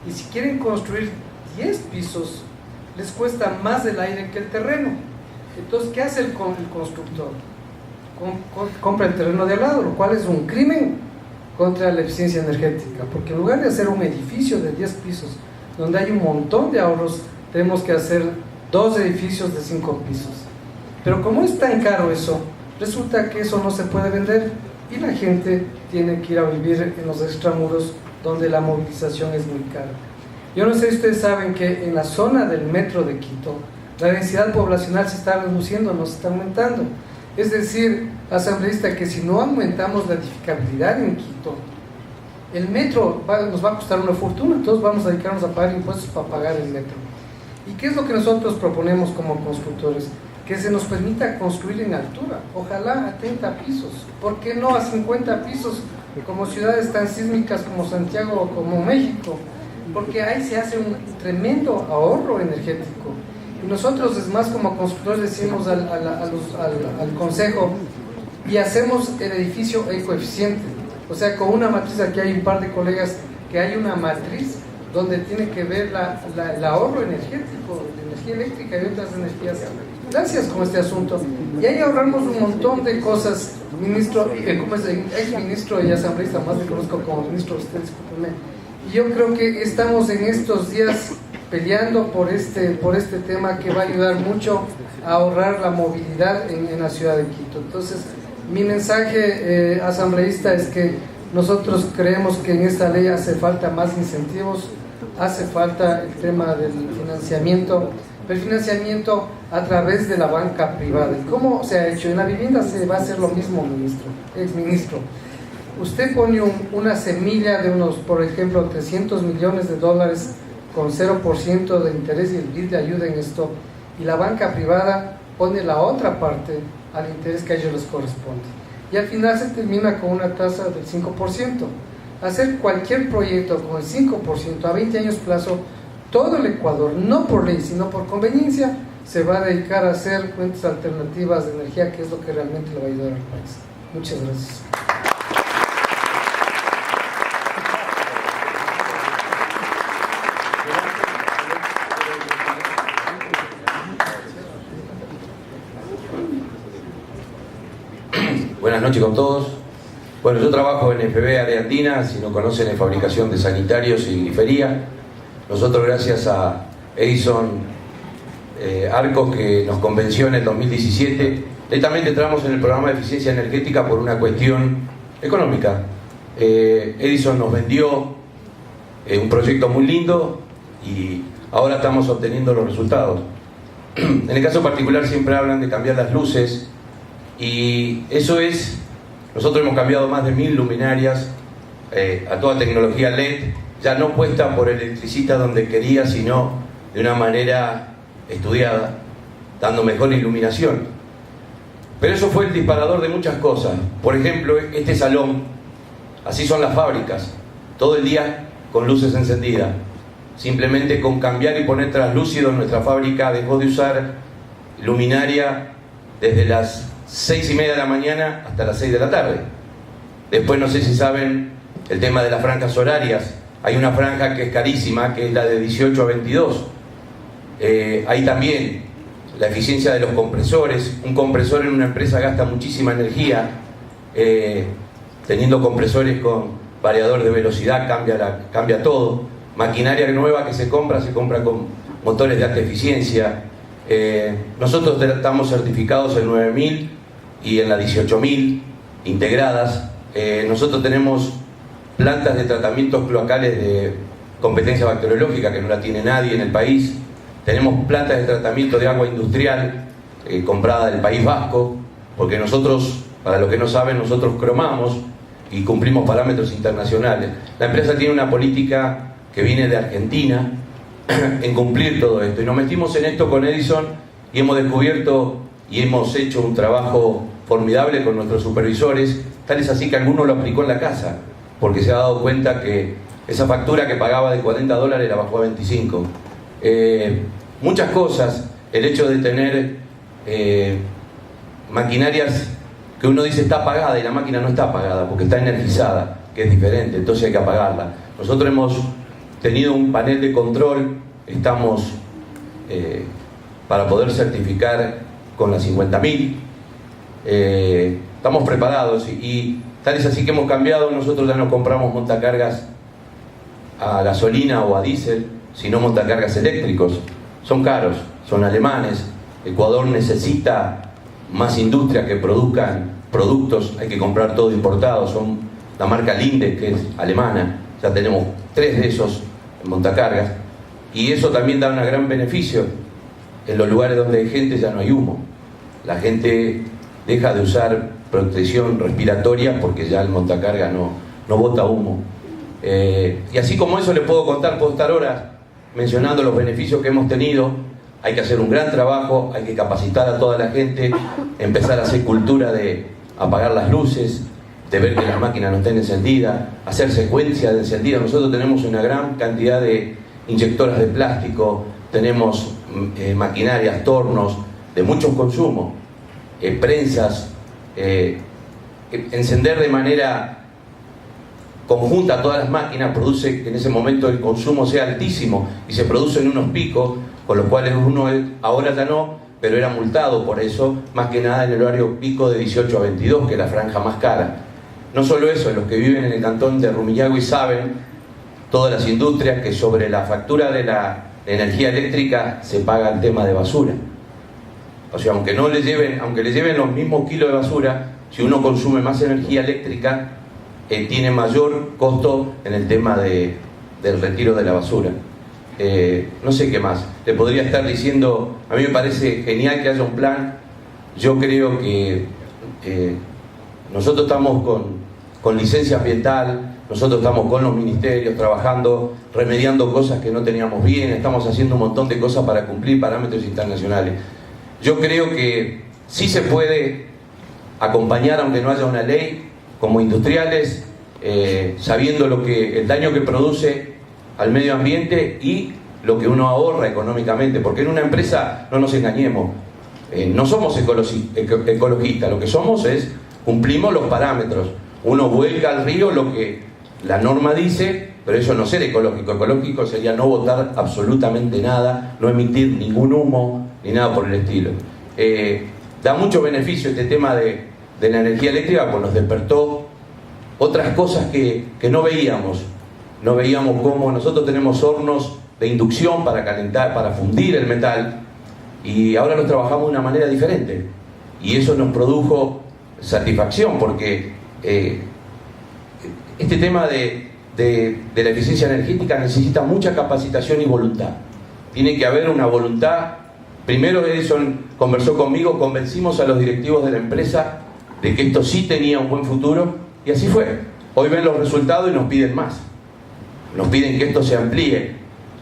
y si quieren construir 10 pisos, les cuesta más el aire que el terreno. Entonces, ¿qué hace el constructor? Compra el terreno de al lado, lo cual es un crimen contra la eficiencia energética, porque en lugar de hacer un edificio de 10 pisos, donde hay un montón de ahorros, tenemos que hacer 2 edificios de 5 pisos. Pero como es tan caro eso, resulta que eso no se puede vender y la gente tiene que ir a vivir en los extramuros donde la movilización es muy cara. Yo no sé si ustedes saben que en la zona del metro de Quito, la densidad poblacional se está reduciendo, no se está aumentando. Es decir, asambleísta, que si no aumentamos la edificabilidad en Quito, el metro nos va a costar una fortuna, todos vamos a dedicarnos a pagar impuestos para pagar el metro. ¿Y qué es lo que nosotros proponemos como constructores? Que se nos permita construir en altura, ojalá a 30 pisos, ¿por qué no a 50 pisos como ciudades tan sísmicas como Santiago o como México? Porque ahí se hace un tremendo ahorro energético. Y nosotros, es más, como constructores decimos al consejo, y hacemos el edificio ecoeficiente, o sea, con una matriz. Aquí hay un par de colegas que hay una matriz donde tiene que ver el ahorro energético, de energía eléctrica y otras energías. Gracias con este asunto. Y ahí ahorramos un montón de cosas, ministro, como es ex ministro y asambleísta, más le conozco como ministro, usted discúlpeme. Y yo creo que estamos en estos días peleando por este tema que va a ayudar mucho a ahorrar la movilidad en la ciudad de Quito. Entonces, mi mensaje, asambleísta, es que nosotros creemos que en esta ley hace falta más incentivos, hace falta el tema del financiamiento, pero el financiamiento a través de la banca privada. ¿Y cómo se ha hecho? En la vivienda se va a hacer lo mismo, ex ministro. Usted pone una semilla de unos, por ejemplo, $300 millones con 0% de interés y el BID le ayuda en esto, y la banca privada pone la otra parte al interés que a ellos les corresponde. Y al final se termina con una tasa del 5%. Hacer cualquier proyecto con el 5% a 20 años plazo, todo el Ecuador, no por ley, sino por conveniencia, se va a dedicar a hacer fuentes alternativas de energía, que es lo que realmente le va a ayudar al país. Muchas gracias. Buenas noches con todos. Bueno, yo trabajo en FB Área Andina, si no conocen, en fabricación de sanitarios y grifería. Nosotros, gracias a Edison Arcos, que nos convenció en el 2017, netamente entramos en el programa de eficiencia energética por una cuestión económica. Edison nos vendió un proyecto muy lindo y ahora estamos obteniendo los resultados. En el caso particular siempre hablan de cambiar las luces y eso es, nosotros hemos cambiado más de 1000 luminarias a toda tecnología LED, ya no puesta por el electricista donde quería, sino de una manera estudiada, dando mejor iluminación. Pero eso fue el disparador de muchas cosas. Por ejemplo, este salón, así son las fábricas, todo el día con luces encendidas. Simplemente con cambiar y poner translúcido, nuestra fábrica dejó de usar luminaria desde las 6:30 de la mañana hasta las 6 de la tarde. Después, no sé si saben el tema de las franjas horarias. Hay una franja que es carísima, que es la de 18 a 22. Hay también la eficiencia de los compresores. Un compresor en una empresa gasta muchísima energía. Teniendo compresores con variador de velocidad cambia todo. Maquinaria nueva que se compra con motores de alta eficiencia. Nosotros estamos certificados en 9000 y en la 18000 integradas. Nosotros tenemos plantas de tratamientos cloacales de competencia bacteriológica que no la tiene nadie en el país. Tenemos plantas de tratamiento de agua industrial comprada del País Vasco, porque nosotros, para los que no saben, nosotros cromamos y cumplimos parámetros internacionales. La empresa tiene una política que viene de Argentina en cumplir todo esto, y nos metimos en esto con Edison y hemos descubierto y hemos hecho un trabajo formidable con nuestros supervisores, tal es así que alguno lo aplicó en la casa porque se ha dado cuenta que esa factura que pagaba de $40 la bajó a 25. Muchas cosas, el hecho de tener maquinarias que uno dice está apagada y la máquina no está apagada porque está energizada, que es diferente, entonces hay que apagarla. Nosotros hemos tenido un panel de control, estamos para poder certificar con las 50.000, estamos preparados y tal es así que hemos cambiado. Nosotros ya no compramos montacargas a gasolina o a diésel, sino montacargas eléctricos. Son caros, son alemanes. Ecuador necesita más industria que produzcan productos, hay que comprar todo importado. Son la marca Linde, que es alemana, ya tenemos 3 de esos montacargas, y eso también da un gran beneficio. En los lugares donde hay gente ya no hay humo, la gente deja de usar protección respiratoria porque ya el montacarga no bota humo. Y así como eso les puedo contar, puedo estar horas mencionando los beneficios que hemos tenido. Hay que hacer un gran trabajo, hay que capacitar a toda la gente, empezar a hacer cultura de apagar las luces, de ver que las máquinas no estén encendidas, hacer secuencia de encendida. Nosotros tenemos una gran cantidad de inyectoras de plástico, tenemos maquinarias, tornos de muchos consumos, prensas, encender de manera conjunta todas las máquinas produce que en ese momento el consumo sea altísimo y se producen unos picos, con los cuales uno ahora ya no, pero era multado por eso, más que nada en el horario pico de 18 a 22, que es la franja más cara. No solo eso, los que viven en el cantón de Rumiñahui saben, todas las industrias, que sobre la factura de la energía eléctrica se paga el tema de basura. O sea, aunque le lleven los mismos kilos de basura, si uno consume más energía eléctrica, tiene mayor costo en el tema del retiro de la basura. No sé qué más. Le podría estar diciendo, a mí me parece genial que haya un plan. Yo creo que nosotros estamos con licencia ambiental, nosotros estamos con los ministerios trabajando, remediando cosas que no teníamos bien, estamos haciendo un montón de cosas para cumplir parámetros internacionales. Yo creo que sí se puede acompañar, aunque no haya una ley, como industriales, sabiendo el daño que produce al medio ambiente y lo que uno ahorra económicamente, porque en una empresa, no nos engañemos, no somos ecologistas, lo que somos es, cumplimos los parámetros, uno vuelca al río lo que la norma dice, pero eso no es ser ecológico. Ecológico sería no botar absolutamente nada, no emitir ningún humo, ni nada por el estilo. Da mucho beneficio este tema de la energía eléctrica, pues nos despertó otras cosas que no veíamos. No veíamos cómo nosotros tenemos hornos de inducción para calentar, para fundir el metal, y ahora los trabajamos de una manera diferente. Y eso nos produjo satisfacción, porque este tema de la eficiencia energética necesita mucha capacitación y voluntad. Tiene que haber una voluntad. Primero Edison conversó conmigo, convencimos a los directivos de la empresa de que esto sí tenía un buen futuro, y así fue. Hoy ven los resultados y nos piden más. Nos piden que esto se amplíe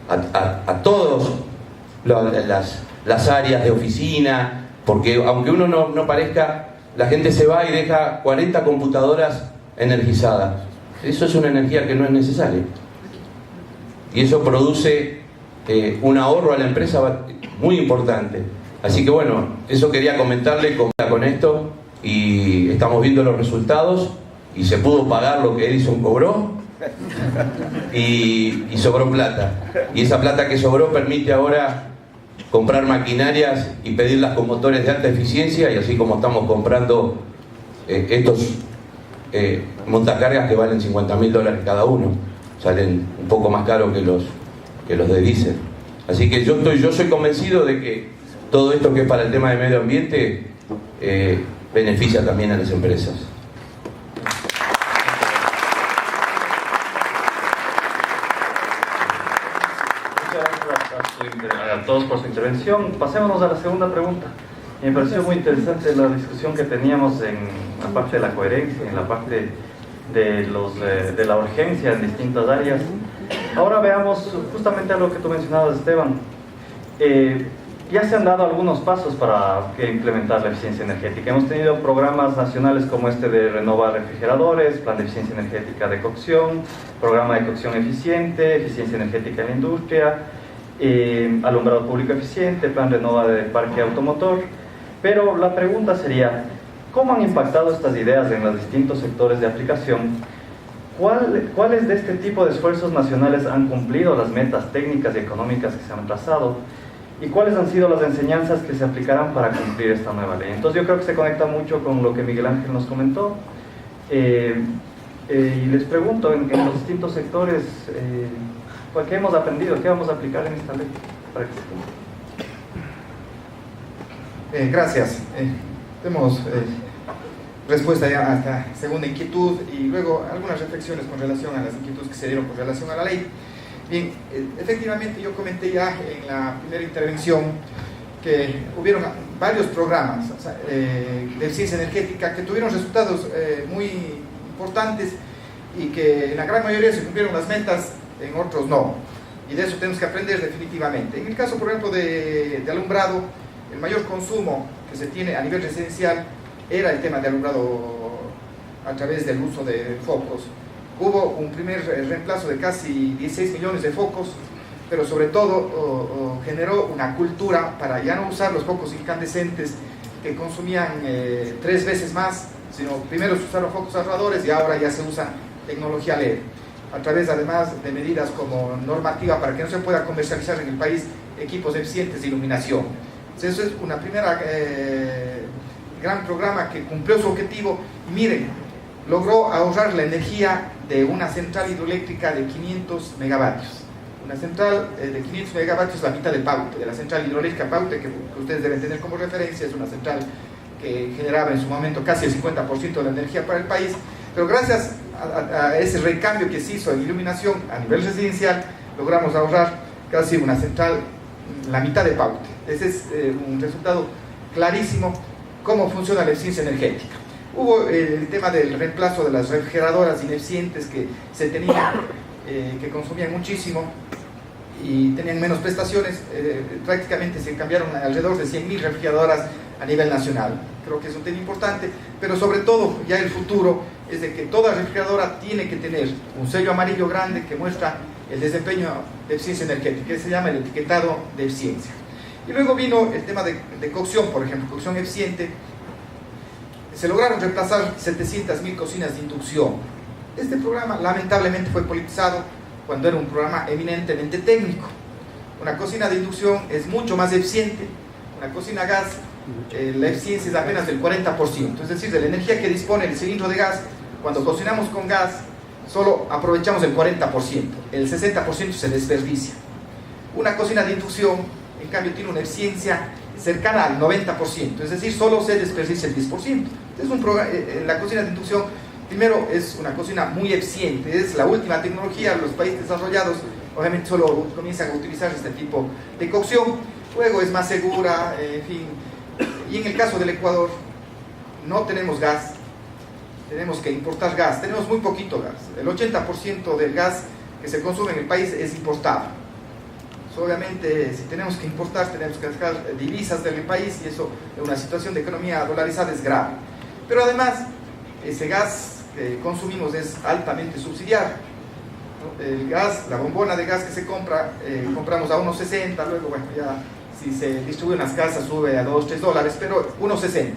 a todas las áreas de oficina, porque aunque uno no parezca, la gente se va y deja 40 computadoras energizadas. Eso es una energía que no es necesaria. Y eso produce un ahorro a la empresa muy importante. Así que bueno, eso quería comentarle con esto, y estamos viendo los resultados, y se pudo pagar lo que Edison cobró, y sobró plata. Y esa plata que sobró permite ahora comprar maquinarias y pedirlas con motores de alta eficiencia, y así como estamos comprando estos montacargas que valen $50.000 cada uno, salen un poco más caros que los de diésel. Así que yo soy convencido de que todo esto que es para el tema de medio ambiente beneficia también a las empresas. A todos por su intervención. Pasémonos a la segunda pregunta. Me pareció muy interesante la discusión que teníamos en la parte de la coherencia, en la parte de la urgencia en distintas áreas. Ahora veamos justamente algo que tú mencionabas, Esteban. Ya se han dado algunos pasos para implementar la eficiencia energética. Hemos tenido programas nacionales como este de Renova Refrigeradores, Plan de Eficiencia Energética de Cocción, Programa de Cocción Eficiente, Eficiencia Energética en la Industria, Alumbrado Público Eficiente, Plan Renova de Parque Automotor. Pero la pregunta sería, ¿cómo han impactado estas ideas en los distintos sectores de aplicación? ¿Cuáles de este tipo de esfuerzos nacionales han cumplido las metas técnicas y económicas que se han trazado? ¿Y cuáles han sido las enseñanzas que se aplicarán para cumplir esta nueva ley? Entonces yo creo que se conecta mucho con lo que Miguel Ángel nos comentó. Y les pregunto, en los distintos sectores, ¿qué hemos aprendido? ¿Qué vamos a aplicar en esta ley para que se cumpla? Gracias. Tenemos respuesta ya a esta segunda inquietud, y luego algunas reflexiones con relación a las inquietudes que se dieron con relación a la ley. Bien, efectivamente yo comenté ya en la primera intervención que hubieron varios programas de eficiencia energética que tuvieron resultados muy importantes, y que en la gran mayoría se cumplieron las metas, en otros no. Y de eso tenemos que aprender definitivamente. En el caso, por ejemplo, de alumbrado, el mayor consumo que se tiene a nivel residencial era el tema de alumbrado a través del uso de focos. Hubo un primer reemplazo de casi 16 millones de focos, pero sobre todo generó una cultura para ya no usar los focos incandescentes que consumían 3 veces más, sino primero se usaron focos ahorradores y ahora ya se usa tecnología LED, a través además de medidas como normativa para que no se pueda comercializar en el país equipos eficientes de iluminación. Entonces, eso es una primera gran programa que cumplió su objetivo. Y miren, logró ahorrar la energía de una central hidroeléctrica de 500 megavatios. Una central de 500 megavatios, la mitad de Paute, de la central hidroeléctrica Paute, que ustedes deben tener como referencia. Es una central que generaba en su momento casi el 50% de la energía para el país, pero gracias a ese recambio que se hizo en iluminación a nivel residencial, logramos ahorrar casi una central, la mitad de Paute. Ese es un resultado clarísimo cómo funciona la eficiencia energética. Hubo el tema del reemplazo de las refrigeradoras ineficientes que se tenían, que consumían muchísimo y tenían menos prestaciones. Prácticamente se cambiaron alrededor de 100.000 refrigeradoras a nivel nacional. Creo que es un tema importante, pero sobre todo ya el futuro es de que toda refrigeradora tiene que tener un sello amarillo grande que muestra el desempeño de eficiencia energética, que se llama el etiquetado de eficiencia. Y luego vino el tema de cocción, por ejemplo, cocción eficiente. Se lograron reemplazar 700.000 cocinas de inducción. Este programa lamentablemente fue politizado cuando era un programa eminentemente técnico. Una cocina de inducción es mucho más eficiente. Una cocina a gas, la eficiencia es apenas del 40%. Es decir, de la energía que dispone el cilindro de gas, cuando cocinamos con gas, solo aprovechamos el 40%, el 60% se desperdicia. Una cocina de inducción, en cambio, tiene una eficiencia cercana al 90%, es decir, solo se desperdicia el 10%. La cocina de inducción, primero, es una cocina muy eficiente, es la última tecnología. Los países desarrollados obviamente solo comienzan a utilizar este tipo de cocción, luego es más segura, en fin. Y en el caso del Ecuador, no tenemos gas, tenemos que importar gas, tenemos muy poquito gas, el 80% del gas que se consume en el país es importado. Obviamente, si tenemos que importar, tenemos que sacar divisas del país, y eso en una situación de economía dolarizada es grave. Pero además, ese gas que consumimos es altamente subsidiado. El gas, la bombona de gas que se compra, compramos a 1.60, luego, bueno, ya si se distribuye en las casas sube a $2-3, pero 1.60.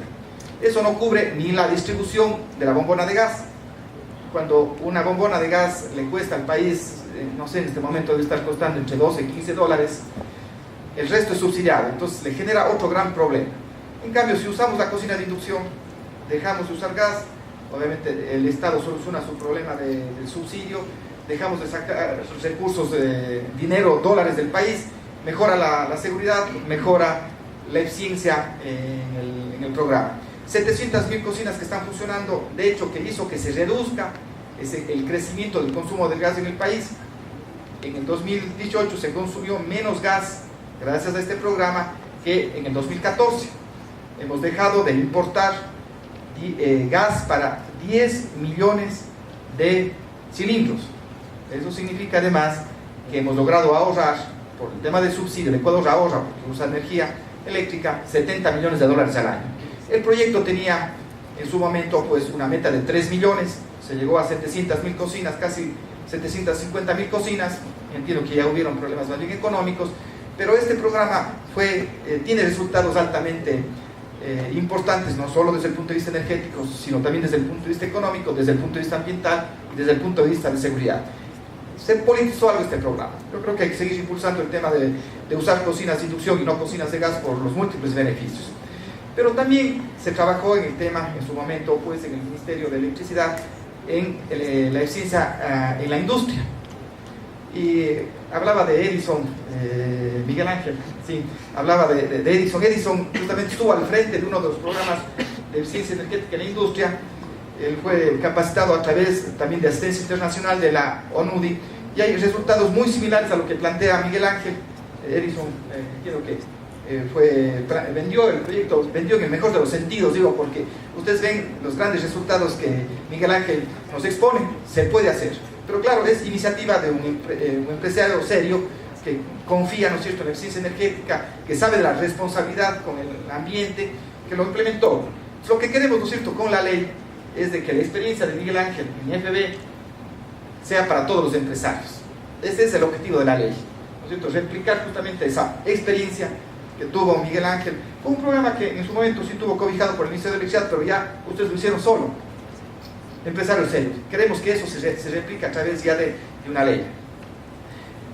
Eso no cubre ni la distribución de la bombona de gas. Cuando una bombona de gas le cuesta al país, no sé, en este momento debe estar costando entre $12 y $15, el resto es subsidiado, entonces le genera otro gran problema. En cambio, si usamos la cocina de inducción, dejamos de usar gas, obviamente el Estado soluciona su problema del subsidio, dejamos de sacar recursos, dinero, dólares del país, mejora la seguridad, mejora la eficiencia en el programa. 700.000 cocinas que están funcionando, de hecho, que hizo que se reduzca el crecimiento del consumo de gas en el país. En el 2018 se consumió menos gas gracias a este programa que en el 2014. Hemos dejado de importar gas para 10 millones de cilindros. Eso significa además que hemos logrado ahorrar, por el tema del subsidio, el Ecuador ahorra porque usa energía eléctrica, $70 millones al año. El proyecto tenía en su momento pues una meta de 3 millones, se llegó a 700.000 cocinas, casi 750.000 cocinas. Entiendo que ya hubieron problemas más bien económicos, pero este programa tiene resultados altamente importantes, no solo desde el punto de vista energético, sino también desde el punto de vista económico, desde el punto de vista ambiental y desde el punto de vista de seguridad. Se politizó algo este programa. Yo creo que hay que seguir impulsando el tema de usar cocinas de inducción y no cocinas de gas por los múltiples beneficios. Pero también se trabajó en el tema, en su momento, pues en el Ministerio de Electricidad, en la eficiencia en la industria. Y hablaba de Edison, Miguel Ángel, sí, hablaba de Edison. Edison justamente estuvo al frente de uno de los programas de eficiencia energética en la industria. Él fue capacitado a través también de asistencia internacional de la ONUDI, y hay resultados muy similares a lo que plantea Miguel Ángel. Edison, quiero que vendió el proyecto, vendió en el mejor de los sentidos, digo, porque ustedes ven los grandes resultados que Miguel Ángel nos expone. Se puede hacer, pero claro, es iniciativa de un empresario serio que confía, ¿no es cierto?, en la eficiencia energética, que sabe de la responsabilidad con el ambiente, que lo implementó. Lo que queremos, ¿no es cierto?, con la ley es de que la experiencia de Miguel Ángel en IFB sea para todos los empresarios. Ese es el objetivo de la ley, ¿no es cierto?, replicar justamente esa experiencia que tuvo Miguel Ángel. Fue un programa que en su momento sí tuvo cobijado por el Ministerio de Electricidad, pero ya ustedes lo hicieron solo, empresarios serios. Queremos que eso se replique a través ya de una ley.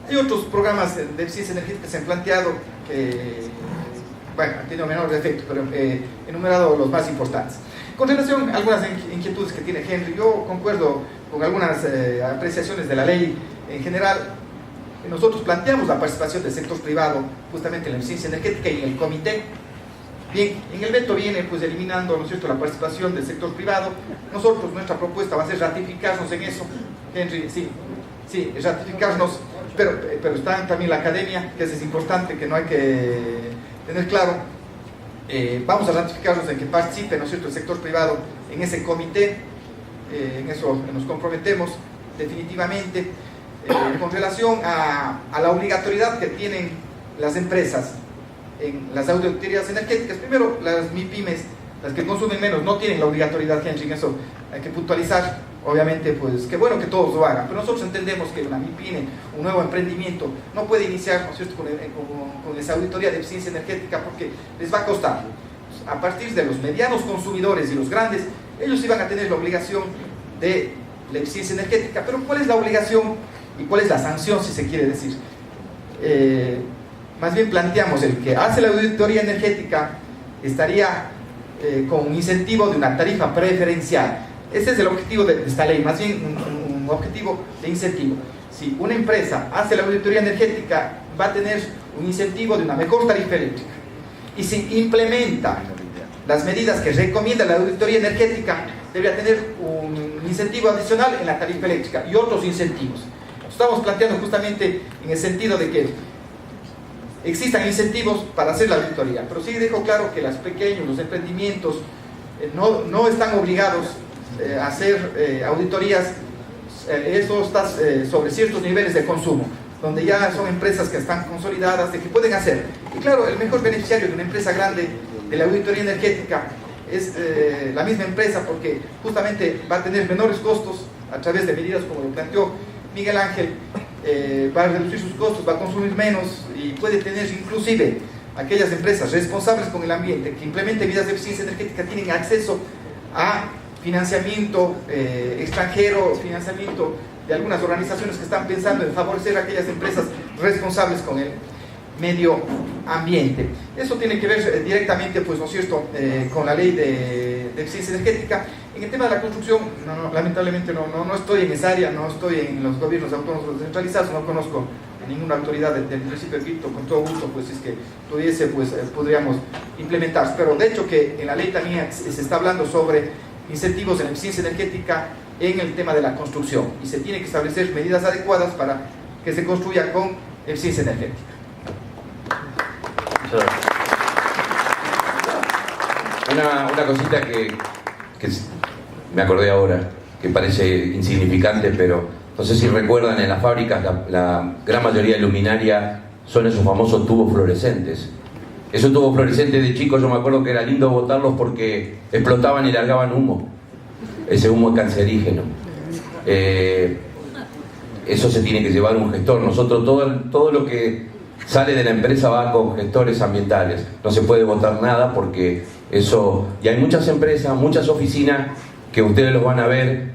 Hay otros programas de eficiencia energética que se han planteado que, bueno, han tenido menor efecto, pero he enumerado los más importantes. Con relación a algunas inquietudes que tiene Henry, yo concuerdo con algunas apreciaciones de la ley en general. Nosotros planteamos la participación del sector privado justamente en la eficiencia energética y en el comité. Bien, en el veto viene pues eliminando, ¿no es cierto?, la participación del sector privado. Nosotros, nuestra propuesta va a ser ratificarnos en eso. Henry, sí, ratificarnos, pero está también la academia, que eso es importante, que no hay que tener claro. Vamos a ratificarnos en que participe, ¿no es cierto?, el sector privado en ese comité. En eso nos comprometemos definitivamente. Con relación a la obligatoriedad que tienen las empresas en las auditorías energéticas, primero, las MIPYMES, las que consumen menos, no tienen la obligatoriedad, Henry, en eso hay que puntualizar. Obviamente, pues, qué bueno que todos lo hagan, pero nosotros entendemos que una MIPYME, un nuevo emprendimiento, no puede iniciar, ¿no es cierto?, con esa auditoría de eficiencia energética, porque les va a costar. A partir de los medianos consumidores y los grandes, ellos sí van a tener la obligación de la eficiencia energética. Pero ¿cuál es la obligación y cuál es la sanción, si se quiere decir? Más bien planteamos, el que hace la auditoría energética estaría con un incentivo de una tarifa preferencial. Ese es el objetivo de esta ley, más bien un objetivo de incentivo. Si una empresa hace la auditoría energética, va a tener un incentivo de una mejor tarifa eléctrica. Y si implementa las medidas que recomienda la auditoría energética, debería tener un incentivo adicional en la tarifa eléctrica y otros incentivos. Estamos planteando justamente en el sentido de que existan incentivos para hacer la auditoría, pero sí dejo claro que los emprendimientos no están obligados a hacer auditorías. Eso está sobre ciertos niveles de consumo, donde ya son empresas que están consolidadas, de que pueden hacer. Y claro, el mejor beneficiario de una empresa grande de la auditoría energética es la misma empresa, porque justamente va a tener menores costos a través de medidas como lo planteó Miguel Ángel. Va a reducir sus costos, va a consumir menos y puede tener inclusive aquellas empresas responsables con el ambiente que implementen medidas de eficiencia energética tienen acceso a financiamiento extranjero, financiamiento de algunas organizaciones que están pensando en favorecer a aquellas empresas responsables con el medio ambiente. Eso tiene que ver directamente, pues, ¿no es cierto?, con la ley de eficiencia energética. En el tema de la construcción, lamentablemente no estoy en esa área, no estoy en los gobiernos autónomos descentralizados, no conozco a ninguna autoridad del municipio de Quito. Con todo gusto, pues, si es que tuviese, pues, podríamos implementar. Pero de hecho que en la ley también se está hablando sobre incentivos en la eficiencia energética en el tema de la construcción, y se tiene que establecer medidas adecuadas para que se construya con eficiencia energética. Una cosita que me acordé ahora, que parece insignificante, pero no sé si recuerdan, en las fábricas la gran mayoría de luminaria son esos famosos tubos fluorescentes. Esos tubos fluorescentes, de chicos yo me acuerdo que era lindo botarlos porque explotaban y largaban humo. Ese humo es cancerígeno. Eso se tiene que llevar un gestor. Nosotros todo lo que sale de la empresa va con gestores ambientales. No se puede botar nada porque eso... Y hay muchas empresas, muchas oficinas que ustedes los van a ver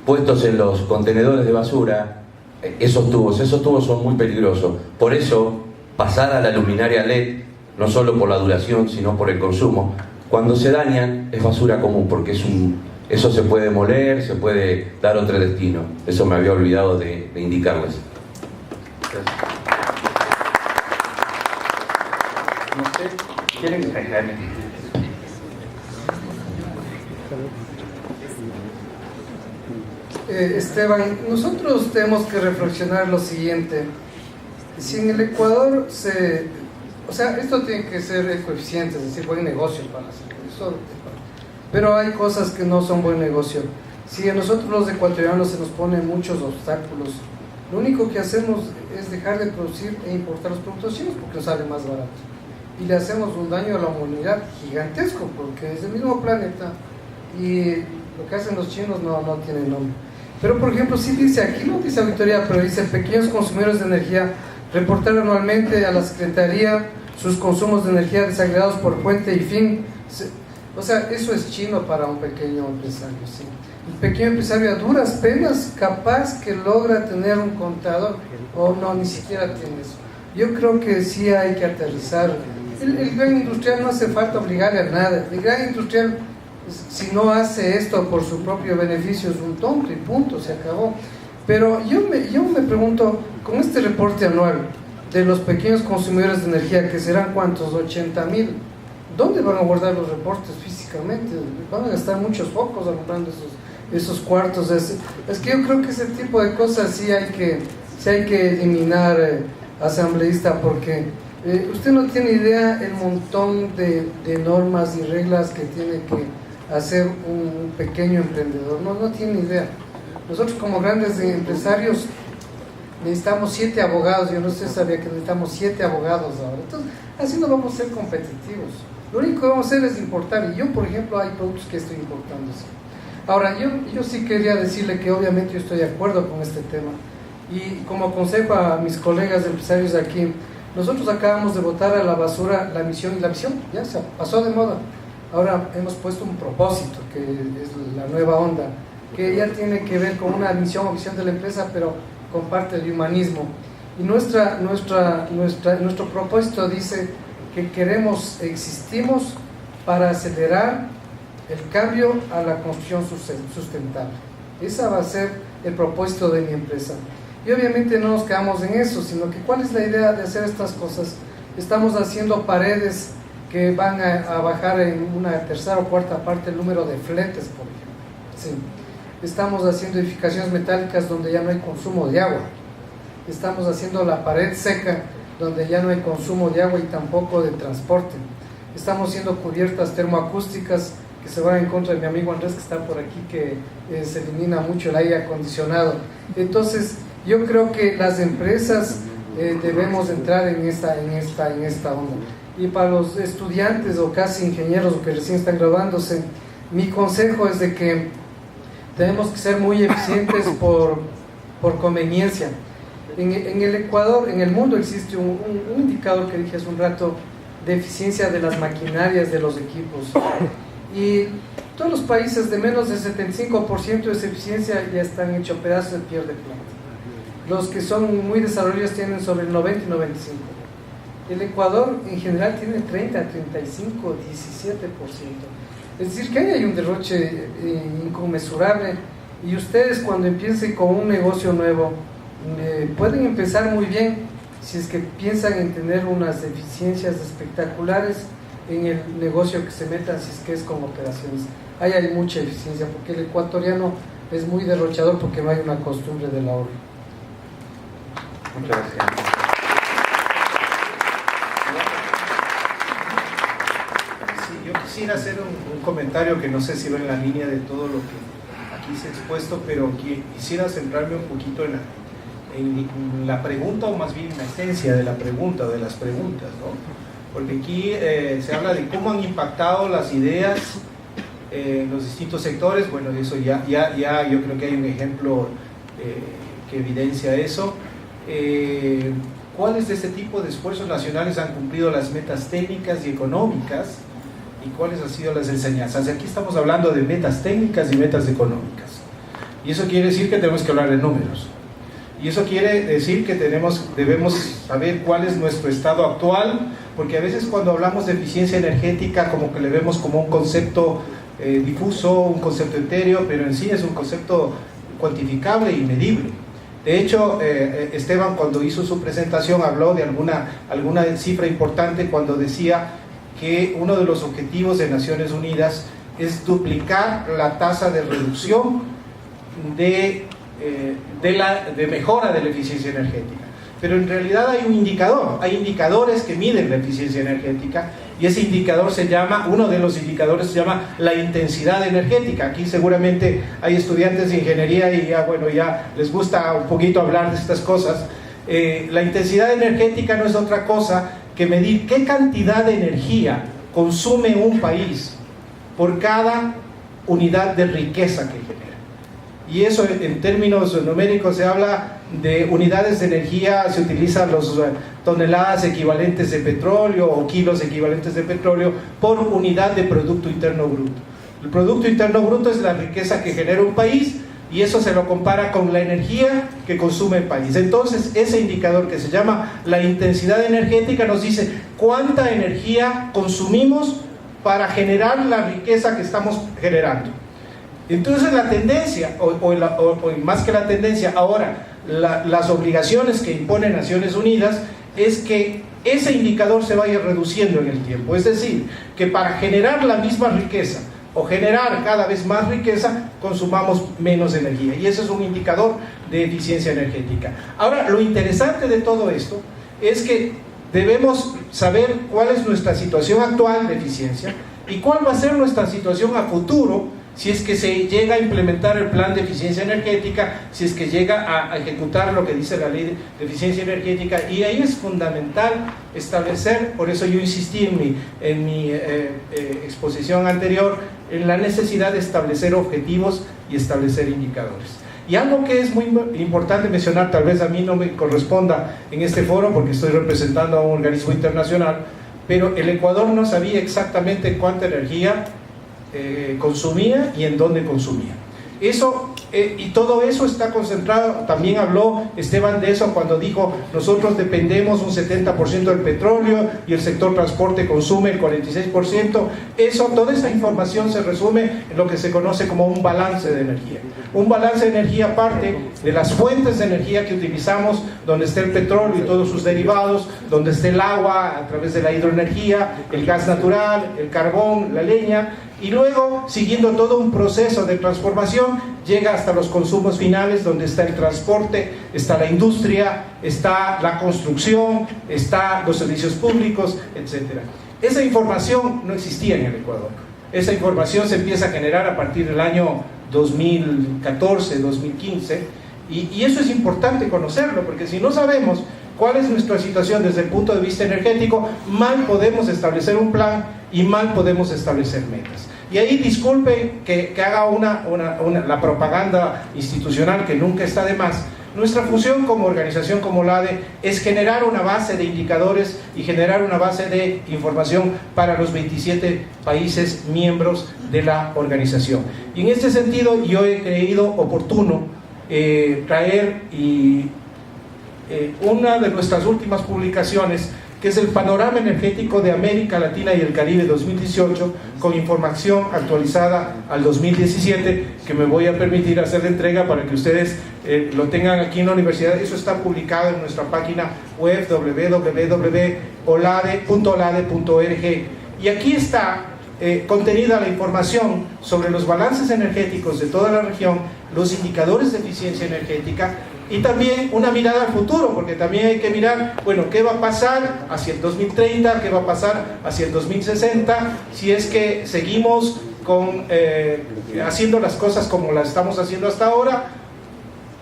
puestos en los contenedores de basura. Esos tubos son muy peligrosos. Por eso, pasar a la luminaria LED, no solo por la duración, sino por el consumo, cuando se dañan es basura común, porque eso se puede moler, se puede dar otro destino. Eso me había olvidado de indicarles. No sé, ¿quieren? Esteban, nosotros tenemos que reflexionar lo siguiente. Si en el Ecuador o sea, esto tiene que ser ecoeficiente, es decir, buen negocio para hacer eso, pero hay cosas que no son buen negocio. Si a nosotros los ecuatorianos se nos ponen muchos obstáculos, lo único que hacemos es dejar de producir e importar los productos chinos porque nos sale más barato, y le hacemos un daño a la humanidad gigantesco, porque es el mismo planeta y lo que hacen los chinos no tiene nombre. Pero por ejemplo, sí dice, aquí no dice auditoría, pero dice: pequeños consumidores de energía reportar anualmente a la Secretaría sus consumos de energía desagregados por fuente y fin. O sea, eso es chino para un pequeño empresario, ¿sí? El pequeño empresario a duras penas capaz que logra tener un contador, o no, ni siquiera tiene eso. Yo creo que sí hay que aterrizar. El gran industrial no hace falta obligarle a nada. El gran industrial, si no hace esto por su propio beneficio, es un tonto y punto, se acabó. Pero yo me pregunto, con este reporte anual de los pequeños consumidores de energía, que serán ¿cuántos? 80,000, ¿dónde van a guardar los reportes físicamente? Van a gastar muchos focos alumbrando esos cuartos. Es que yo creo que ese tipo de cosas sí hay que eliminar, asambleísta, porque usted no tiene idea el montón de normas y reglas que tiene que hacer un pequeño emprendedor. No tiene idea. Nosotros como grandes empresarios necesitamos 7 abogados. Yo no sé, sabía que necesitamos 7 abogados ahora. Entonces, así no vamos a ser competitivos. Lo único que vamos a hacer es importar. Y yo, por ejemplo, hay productos que estoy importando. ¿Sí? Ahora, yo sí quería decirle que obviamente yo estoy de acuerdo con este tema. Y como consejo a mis colegas empresarios de aquí, nosotros acabamos de botar a la basura la misión, y la visión ya se pasó de moda. Ahora hemos puesto un propósito, que es la nueva onda, que ya tiene que ver con una misión o visión de la empresa, pero con parte del humanismo. Y nuestro propósito dice que existimos para acelerar el cambio a la construcción sustentable. Ese va a ser el propósito de mi empresa. Y obviamente no nos quedamos en eso, sino que ¿cuál es la idea de hacer estas cosas? Estamos haciendo paredes que van a bajar en una tercera o cuarta parte el número de fletes, por ejemplo. Sí. Estamos haciendo edificaciones metálicas donde ya no hay consumo de agua. Estamos haciendo la pared seca donde ya no hay consumo de agua y tampoco de transporte. Estamos haciendo cubiertas termoacústicas que se van en contra de mi amigo Andrés, que está por aquí, que se elimina mucho el aire acondicionado. Entonces yo creo que las empresas debemos entrar en esta onda. Y para los estudiantes o casi ingenieros o que recién están graduándose, mi consejo es de que tenemos que ser muy eficientes por conveniencia. En el Ecuador, en el mundo existe un indicador que dije hace un rato de eficiencia de las maquinarias de los equipos, y todos los países de menos del 75% de esa eficiencia ya están hechos pedazos de piel de plata. Los que son muy desarrollados tienen sobre el 90 y 95%. El Ecuador en general tiene 30, 35, 17%. Es decir, que ahí hay un derroche inconmensurable, y ustedes cuando empiecen con un negocio nuevo pueden empezar muy bien si es que piensan en tener unas eficiencias espectaculares en el negocio que se metan, si es que es con operaciones. Ahí hay mucha eficiencia, porque el ecuatoriano es muy derrochador porque no hay una costumbre del ahorro. Muchas gracias. Sí, yo quisiera hacer un comentario que no sé si va en la línea de todo lo que aquí se ha expuesto, pero quisiera centrarme un poquito en la pregunta, o más bien en la esencia de la pregunta, o de las preguntas, ¿no? Porque aquí se habla de cómo han impactado las ideas en los distintos sectores. Bueno, eso ya yo creo que hay un ejemplo que evidencia eso. ¿Cuáles de este tipo de esfuerzos nacionales han cumplido las metas técnicas y económicas? ¿Y cuáles han sido las enseñanzas? Aquí estamos hablando de metas técnicas y metas económicas. Y eso quiere decir que tenemos que hablar de números. Y eso quiere decir que debemos saber cuál es nuestro estado actual, porque a veces cuando hablamos de eficiencia energética como que le vemos como un concepto difuso, un concepto etéreo, pero en sí es un concepto cuantificable y medible. De hecho, Esteban, cuando hizo su presentación, habló de alguna cifra importante cuando decía que uno de los objetivos de Naciones Unidas es duplicar la tasa de reducción de mejora de la eficiencia energética. Pero en realidad hay un indicador, hay indicadores que miden la eficiencia energética, y ese indicador uno de los indicadores se llama la intensidad energética. Aquí seguramente hay estudiantes de ingeniería y ya les gusta un poquito hablar de estas cosas. La intensidad energética no es otra cosa que medir qué cantidad de energía consume un país por cada unidad de riqueza que genera. Y eso en términos numéricos se habla de unidades de energía, se utilizan las toneladas equivalentes de petróleo o kilos equivalentes de petróleo por unidad de Producto Interno Bruto. El Producto Interno Bruto es la riqueza que genera un país, y eso se lo compara con la energía que consume el país. Entonces ese indicador que se llama la intensidad energética nos dice cuánta energía consumimos para generar la riqueza que estamos generando. Entonces la tendencia, o más que la tendencia, ahora las obligaciones que impone Naciones Unidas es que ese indicador se vaya reduciendo en el tiempo. Es decir, que para generar la misma riqueza o generar cada vez más riqueza, consumamos menos energía. Y ese es un indicador de eficiencia energética. Ahora, lo interesante de todo esto es que debemos saber cuál es nuestra situación actual de eficiencia y cuál va a ser nuestra situación a futuro si es que se llega a implementar el plan de eficiencia energética, si es que llega a ejecutar lo que dice la ley de eficiencia energética. Y ahí es fundamental establecer, por eso yo insistí en mi exposición anterior, en la necesidad de establecer objetivos y establecer indicadores. Y algo que es muy importante mencionar, tal vez a mí no me corresponda en este foro porque estoy representando a un organismo internacional, pero el Ecuador no sabía exactamente cuánta energía consumía y en dónde consumía. Eso, y todo eso está concentrado, también habló Esteban de eso cuando dijo, nosotros dependemos un 70% del petróleo y el sector transporte consume el 46%. Toda esa información se resume en lo que se conoce como un balance de energía. Un balance de energía parte de las fuentes de energía que utilizamos, donde está el petróleo y todos sus derivados, donde está el agua a través de la hidroenergía, el gas natural, el carbón, la leña, y luego, siguiendo todo un proceso de transformación, llega hasta los consumos finales, donde está el transporte, está la industria, está la construcción, está los servicios públicos, etc. Esa información no existía en el Ecuador. Esa información se empieza a generar a partir del año 2014, 2015, y eso es importante conocerlo, porque si no sabemos cuál es nuestra situación desde el punto de vista energético, mal podemos establecer un plan y mal podemos establecer metas. Y ahí disculpen que haga la propaganda institucional, que nunca está de más. Nuestra función como organización, como LADE, es generar una base de indicadores y generar una base de información para los 27 países miembros de la organización. Y en este sentido yo he creído oportuno traer una de nuestras últimas publicaciones, que es el Panorama Energético de América Latina y el Caribe 2018, con información actualizada al 2017, que me voy a permitir hacer de entrega para que ustedes lo tengan aquí en la universidad. Eso está publicado en nuestra página web www.olade.org, y aquí está contenida la información sobre los balances energéticos de toda la región, los indicadores de eficiencia energética, y también una mirada al futuro, porque también hay que mirar, bueno, qué va a pasar hacia el 2030, qué va a pasar hacia el 2060, si es que seguimos haciendo las cosas como las estamos haciendo hasta ahora,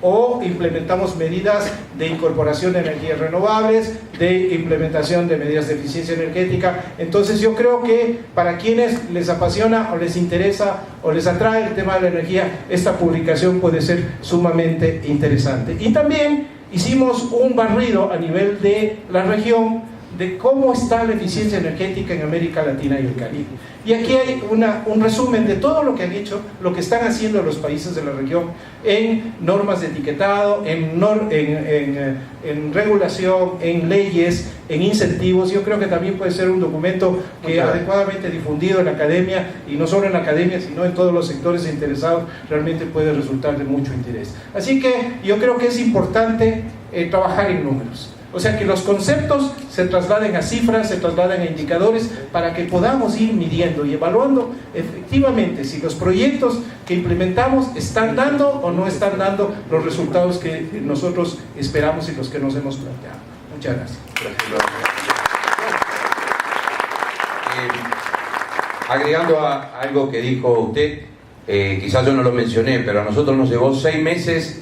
o implementamos medidas de incorporación de energías renovables, de implementación de medidas de eficiencia energética. Entonces yo creo que para quienes les apasiona o les interesa o les atrae el tema de la energía, esta publicación puede ser sumamente interesante. Y también hicimos un barrido a nivel de la región de cómo está la eficiencia energética en América Latina y el Caribe. Y aquí hay un resumen de todo lo que han hecho, lo que están haciendo los países de la región en normas de etiquetado, en regulación, en leyes, en incentivos. Yo creo que también puede ser un documento que adecuadamente difundido en la academia, y no solo en la academia, sino en todos los sectores interesados, realmente puede resultar de mucho interés. Así que yo creo que es importante trabajar en números. O sea, que los conceptos se trasladen a cifras, se trasladen a indicadores, para que podamos ir midiendo y evaluando efectivamente si los proyectos que implementamos están dando o no están dando los resultados que nosotros esperamos y los que nos hemos planteado. Muchas gracias. Agregando a algo que dijo usted, quizás yo no lo mencioné, pero a nosotros nos llevó 6 meses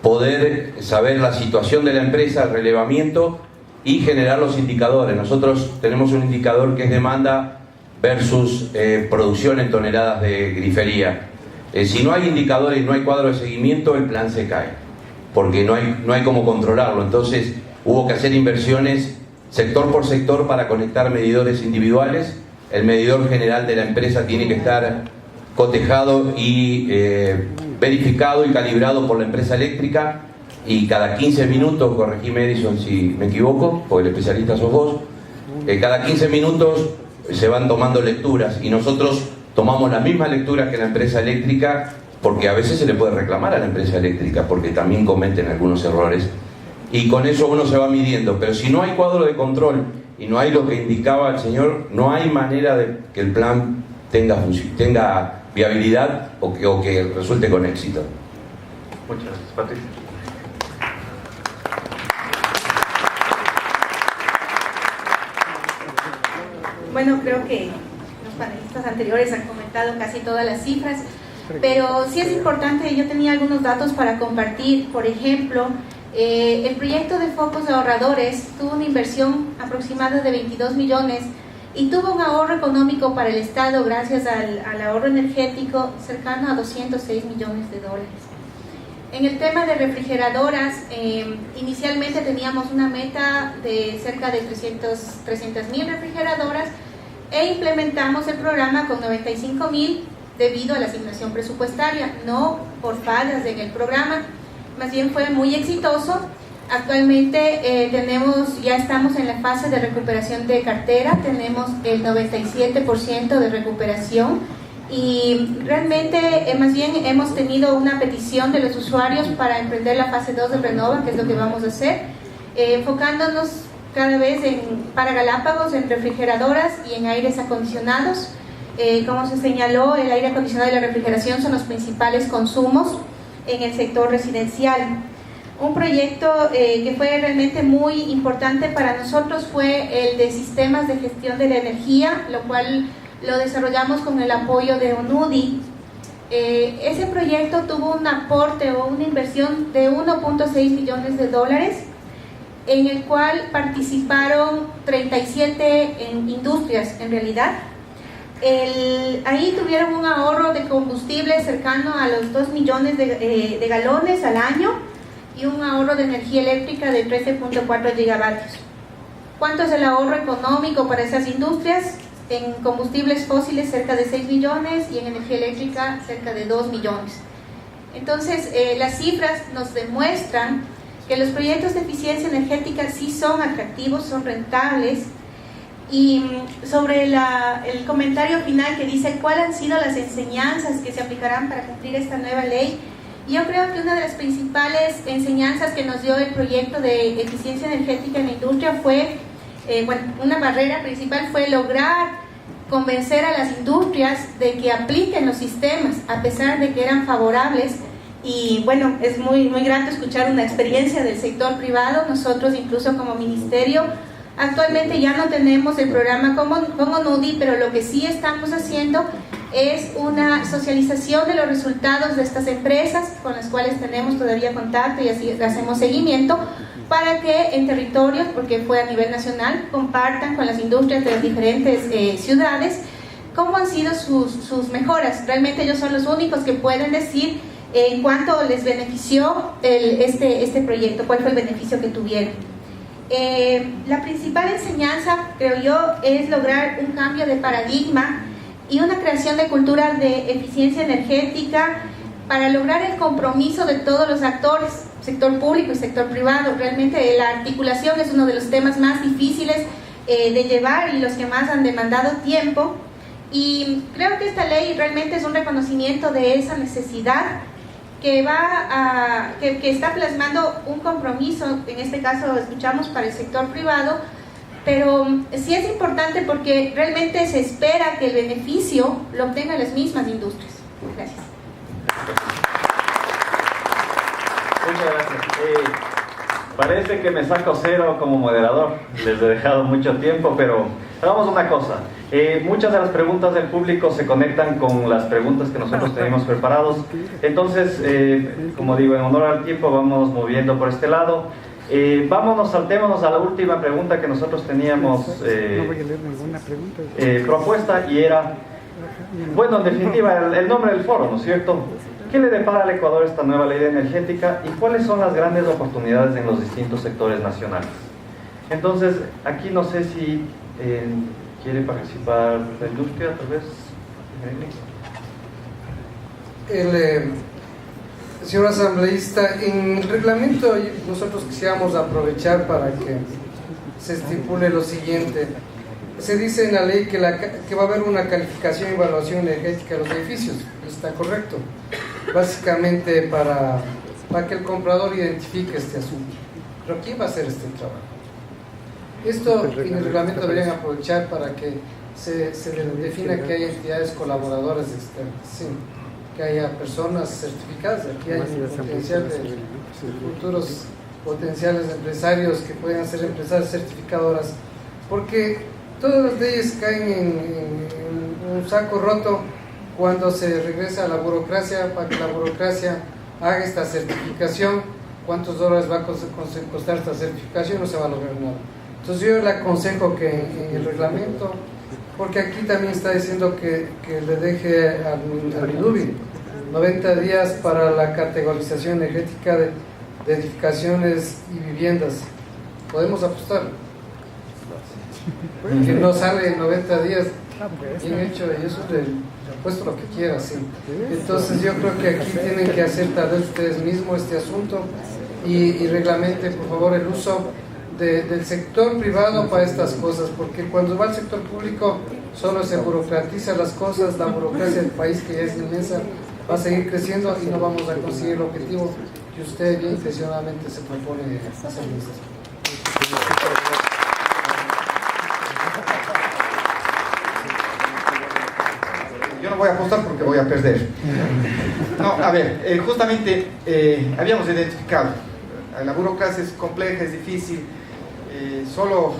poder saber la situación de la empresa, el relevamiento y generar los indicadores. Nosotros tenemos un indicador que es demanda versus producción en toneladas de grifería. Si no hay indicadores y no hay cuadro de seguimiento, el plan se cae, porque no hay cómo controlarlo. Entonces hubo que hacer inversiones sector por sector para conectar medidores individuales. El medidor general de la empresa tiene que estar cotejado y verificado y calibrado por la empresa eléctrica, y cada 15 minutos, corregime Edison si me equivoco, porque el especialista sos vos, cada 15 minutos se van tomando lecturas, y nosotros tomamos la misma lectura que la empresa eléctrica, porque a veces se le puede reclamar a la empresa eléctrica porque también cometen algunos errores, y con eso uno se va midiendo. Pero si no hay cuadro de control y no hay lo que indicaba el señor, no hay manera de que el plan tenga viabilidad o que resulte con éxito. Muchas gracias, Patricia. Bueno, creo que los panelistas anteriores han comentado casi todas las cifras, pero sí es importante. Yo tenía algunos datos para compartir. Por ejemplo, el proyecto de focos ahorradores tuvo una inversión aproximada de 22 millones y tuvo un ahorro económico para el Estado gracias al ahorro energético cercano a 206 millones de dólares. En el tema de refrigeradoras, inicialmente teníamos una meta de cerca de 300.000 refrigeradoras, e implementamos el programa con 95.000 debido a la asignación presupuestaria, no por fallas en el programa, más bien fue muy exitoso. Actualmente ya estamos en la fase de recuperación de cartera, tenemos el 97% de recuperación y realmente más bien hemos tenido una petición de los usuarios para emprender la fase 2 de Renova, que es lo que vamos a hacer, enfocándonos cada vez para Galápagos en refrigeradoras y en aires acondicionados. Como se señaló, el aire acondicionado y la refrigeración son los principales consumos en el sector residencial. Un proyecto que fue realmente muy importante para nosotros fue el de sistemas de gestión de la energía, lo cual lo desarrollamos con el apoyo de ONUDI. Ese proyecto tuvo un aporte o una inversión de 1.6 millones de dólares, en el cual participaron 37 industrias en realidad. Ahí tuvieron un ahorro de combustible cercano a los 2 millones de galones al año y un ahorro de energía eléctrica de 13.4 gigavatios. ¿Cuánto es el ahorro económico para esas industrias? En combustibles fósiles cerca de 6 millones y en energía eléctrica cerca de 2 millones. Entonces, las cifras nos demuestran que los proyectos de eficiencia energética sí son atractivos, son rentables. Y sobre el comentario final que dice cuáles han sido las enseñanzas que se aplicarán para cumplir esta nueva ley, yo creo que una de las principales enseñanzas que nos dio el proyecto de eficiencia energética en la industria fue, una barrera principal fue lograr convencer a las industrias de que apliquen los sistemas, a pesar de que eran favorables. Y bueno, es muy, muy grato escuchar una experiencia del sector privado. Nosotros incluso como ministerio actualmente ya no tenemos el programa como ONUDI, pero lo que sí estamos haciendo es una socialización de los resultados de estas empresas con las cuales tenemos todavía contacto y así hacemos seguimiento para que en territorios, porque fue a nivel nacional, compartan con las industrias de las diferentes ciudades cómo han sido sus mejoras. Realmente ellos son los únicos que pueden decir en cuánto les benefició este proyecto, cuál fue el beneficio que tuvieron. La principal enseñanza, creo yo, es lograr un cambio de paradigma y una creación de cultura de eficiencia energética para lograr el compromiso de todos los actores, sector público y sector privado. Realmente la articulación es uno de los temas más difíciles de llevar y los que más han demandado tiempo, y creo que esta ley realmente es un reconocimiento de esa necesidad que está plasmando un compromiso. En este caso escuchamos para el sector privado, pero sí es importante porque realmente se espera que el beneficio lo obtengan las mismas industrias. Gracias. Muchas gracias. Parece que me saco cero como moderador, les he dejado mucho tiempo, pero hagamos una cosa. Muchas de las preguntas del público se conectan con las preguntas que nosotros tenemos preparados. Entonces, como digo, en honor al tiempo, vamos moviendo por este lado. Saltémonos a la última pregunta que nosotros teníamos propuesta, y era, bueno, en definitiva, el nombre del foro, ¿no es cierto? ¿Qué le depara al Ecuador esta nueva ley energética y cuáles son las grandes oportunidades en los distintos sectores nacionales? Entonces, aquí no sé si quiere participar la industria, tal vez. Señor asambleísta, en el reglamento nosotros quisiéramos aprovechar para que se estipule lo siguiente. Se dice en la ley que va a haber una calificación y evaluación energética de los edificios. Está correcto. Básicamente para que el comprador identifique este asunto. Pero ¿quién va a hacer este trabajo? Esto en el reglamento deberían aprovechar para que se defina que hay entidades colaboradoras externas, sí, que haya personas certificadas. Aquí hay potencial de futuros potenciales empresarios que puedan ser empresas certificadoras, porque todas las leyes caen en un saco roto cuando se regresa a la burocracia. Para que la burocracia haga esta certificación, ¿cuántos dólares va a costar esta certificación? No se va a lograr nada. Entonces yo le aconsejo que en el reglamento, porque aquí también está diciendo que le deje al INUBI 90 días para la categorización energética de edificaciones y viviendas. ¿Podemos apostar? Que no sale en 90 días bien hecho, y eso le apuesto lo que quiera, sí. Entonces yo creo que aquí tienen que hacer tal vez ustedes mismos este asunto y reglamenten por favor el uso del sector privado para estas cosas, porque cuando va al sector público solo se burocratizan las cosas, la burocracia del país, que ya es inmensa, va a seguir creciendo y no vamos a conseguir el objetivo que usted bien intencionadamente se propone hacer. Yo no voy a apostar porque voy a perder. No, a ver, justamente habíamos identificado, la burocracia es compleja, es difícil, solo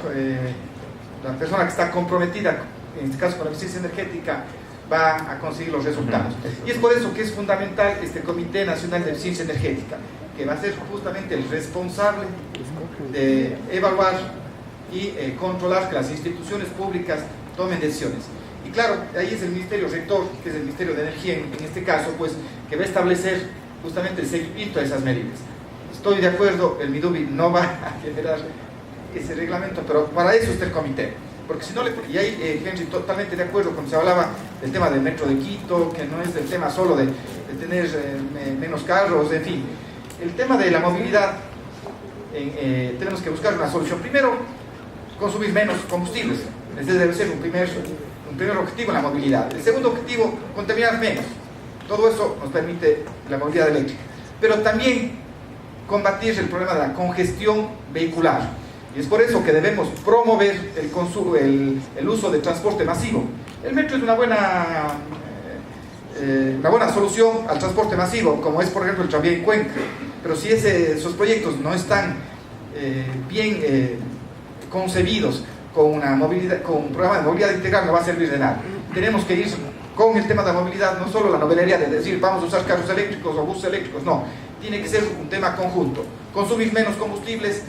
la persona que está comprometida, en este caso con la eficiencia energética, va a conseguir los resultados. Y es por eso que es fundamental este Comité Nacional de Eficiencia Energética, que va a ser justamente el responsable de evaluar y controlar que las instituciones públicas tomen decisiones. Y claro, ahí es el Ministerio Rector, que es el Ministerio de Energía en este caso, pues, que va a establecer justamente el seguimiento a esas medidas. Estoy de acuerdo, el MIDUBI no va a generar ese reglamento, pero para eso está el comité. Porque si no y ahí Henry, totalmente de acuerdo cuando se hablaba del tema del metro de Quito, que no es el tema solo de tener menos carros, en fin. El tema de la movilidad, tenemos que buscar una solución. Primero, consumir menos combustibles. Ese debe ser un primer objetivo en la movilidad. El segundo objetivo, contaminar menos. Todo eso nos permite la movilidad eléctrica. Pero también combatir el problema de la congestión vehicular. Y es por eso que debemos promover el uso de transporte masivo. El metro es una buena solución al transporte masivo, como es por ejemplo el tranvía en Cuenca. Pero si esos proyectos no están bien concebidos con un programa de movilidad integral, no va a servir de nada. Tenemos que ir con el tema de la movilidad, no solo la novelería de decir vamos a usar carros eléctricos o buses eléctricos, no. Tiene que ser un tema conjunto. Consumir menos combustibles,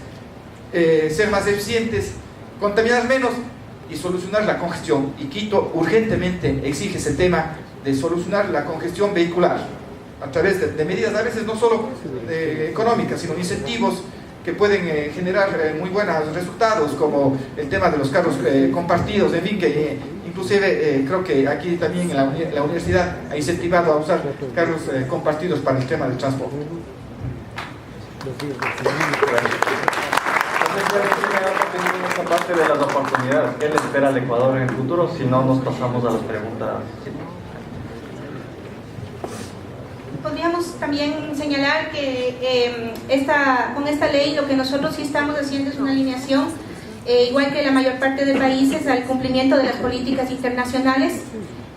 ser más eficientes, contaminar menos y solucionar la congestión. Y Quito urgentemente exige ese tema de solucionar la congestión vehicular a través de medidas a veces no solo económicas, sino incentivos que pueden generar muy buenos resultados, como el tema de los carros compartidos, en fin, que inclusive creo que aquí también en la universidad ha incentivado a usar carros compartidos para el tema del transporte. Esta parte de las oportunidades, ¿qué le espera al Ecuador en el futuro? Si no, nos pasamos a las preguntas. Podríamos también señalar que con esta ley lo que nosotros sí estamos haciendo es una alineación, igual que la mayor parte de países, al cumplimiento de las políticas internacionales.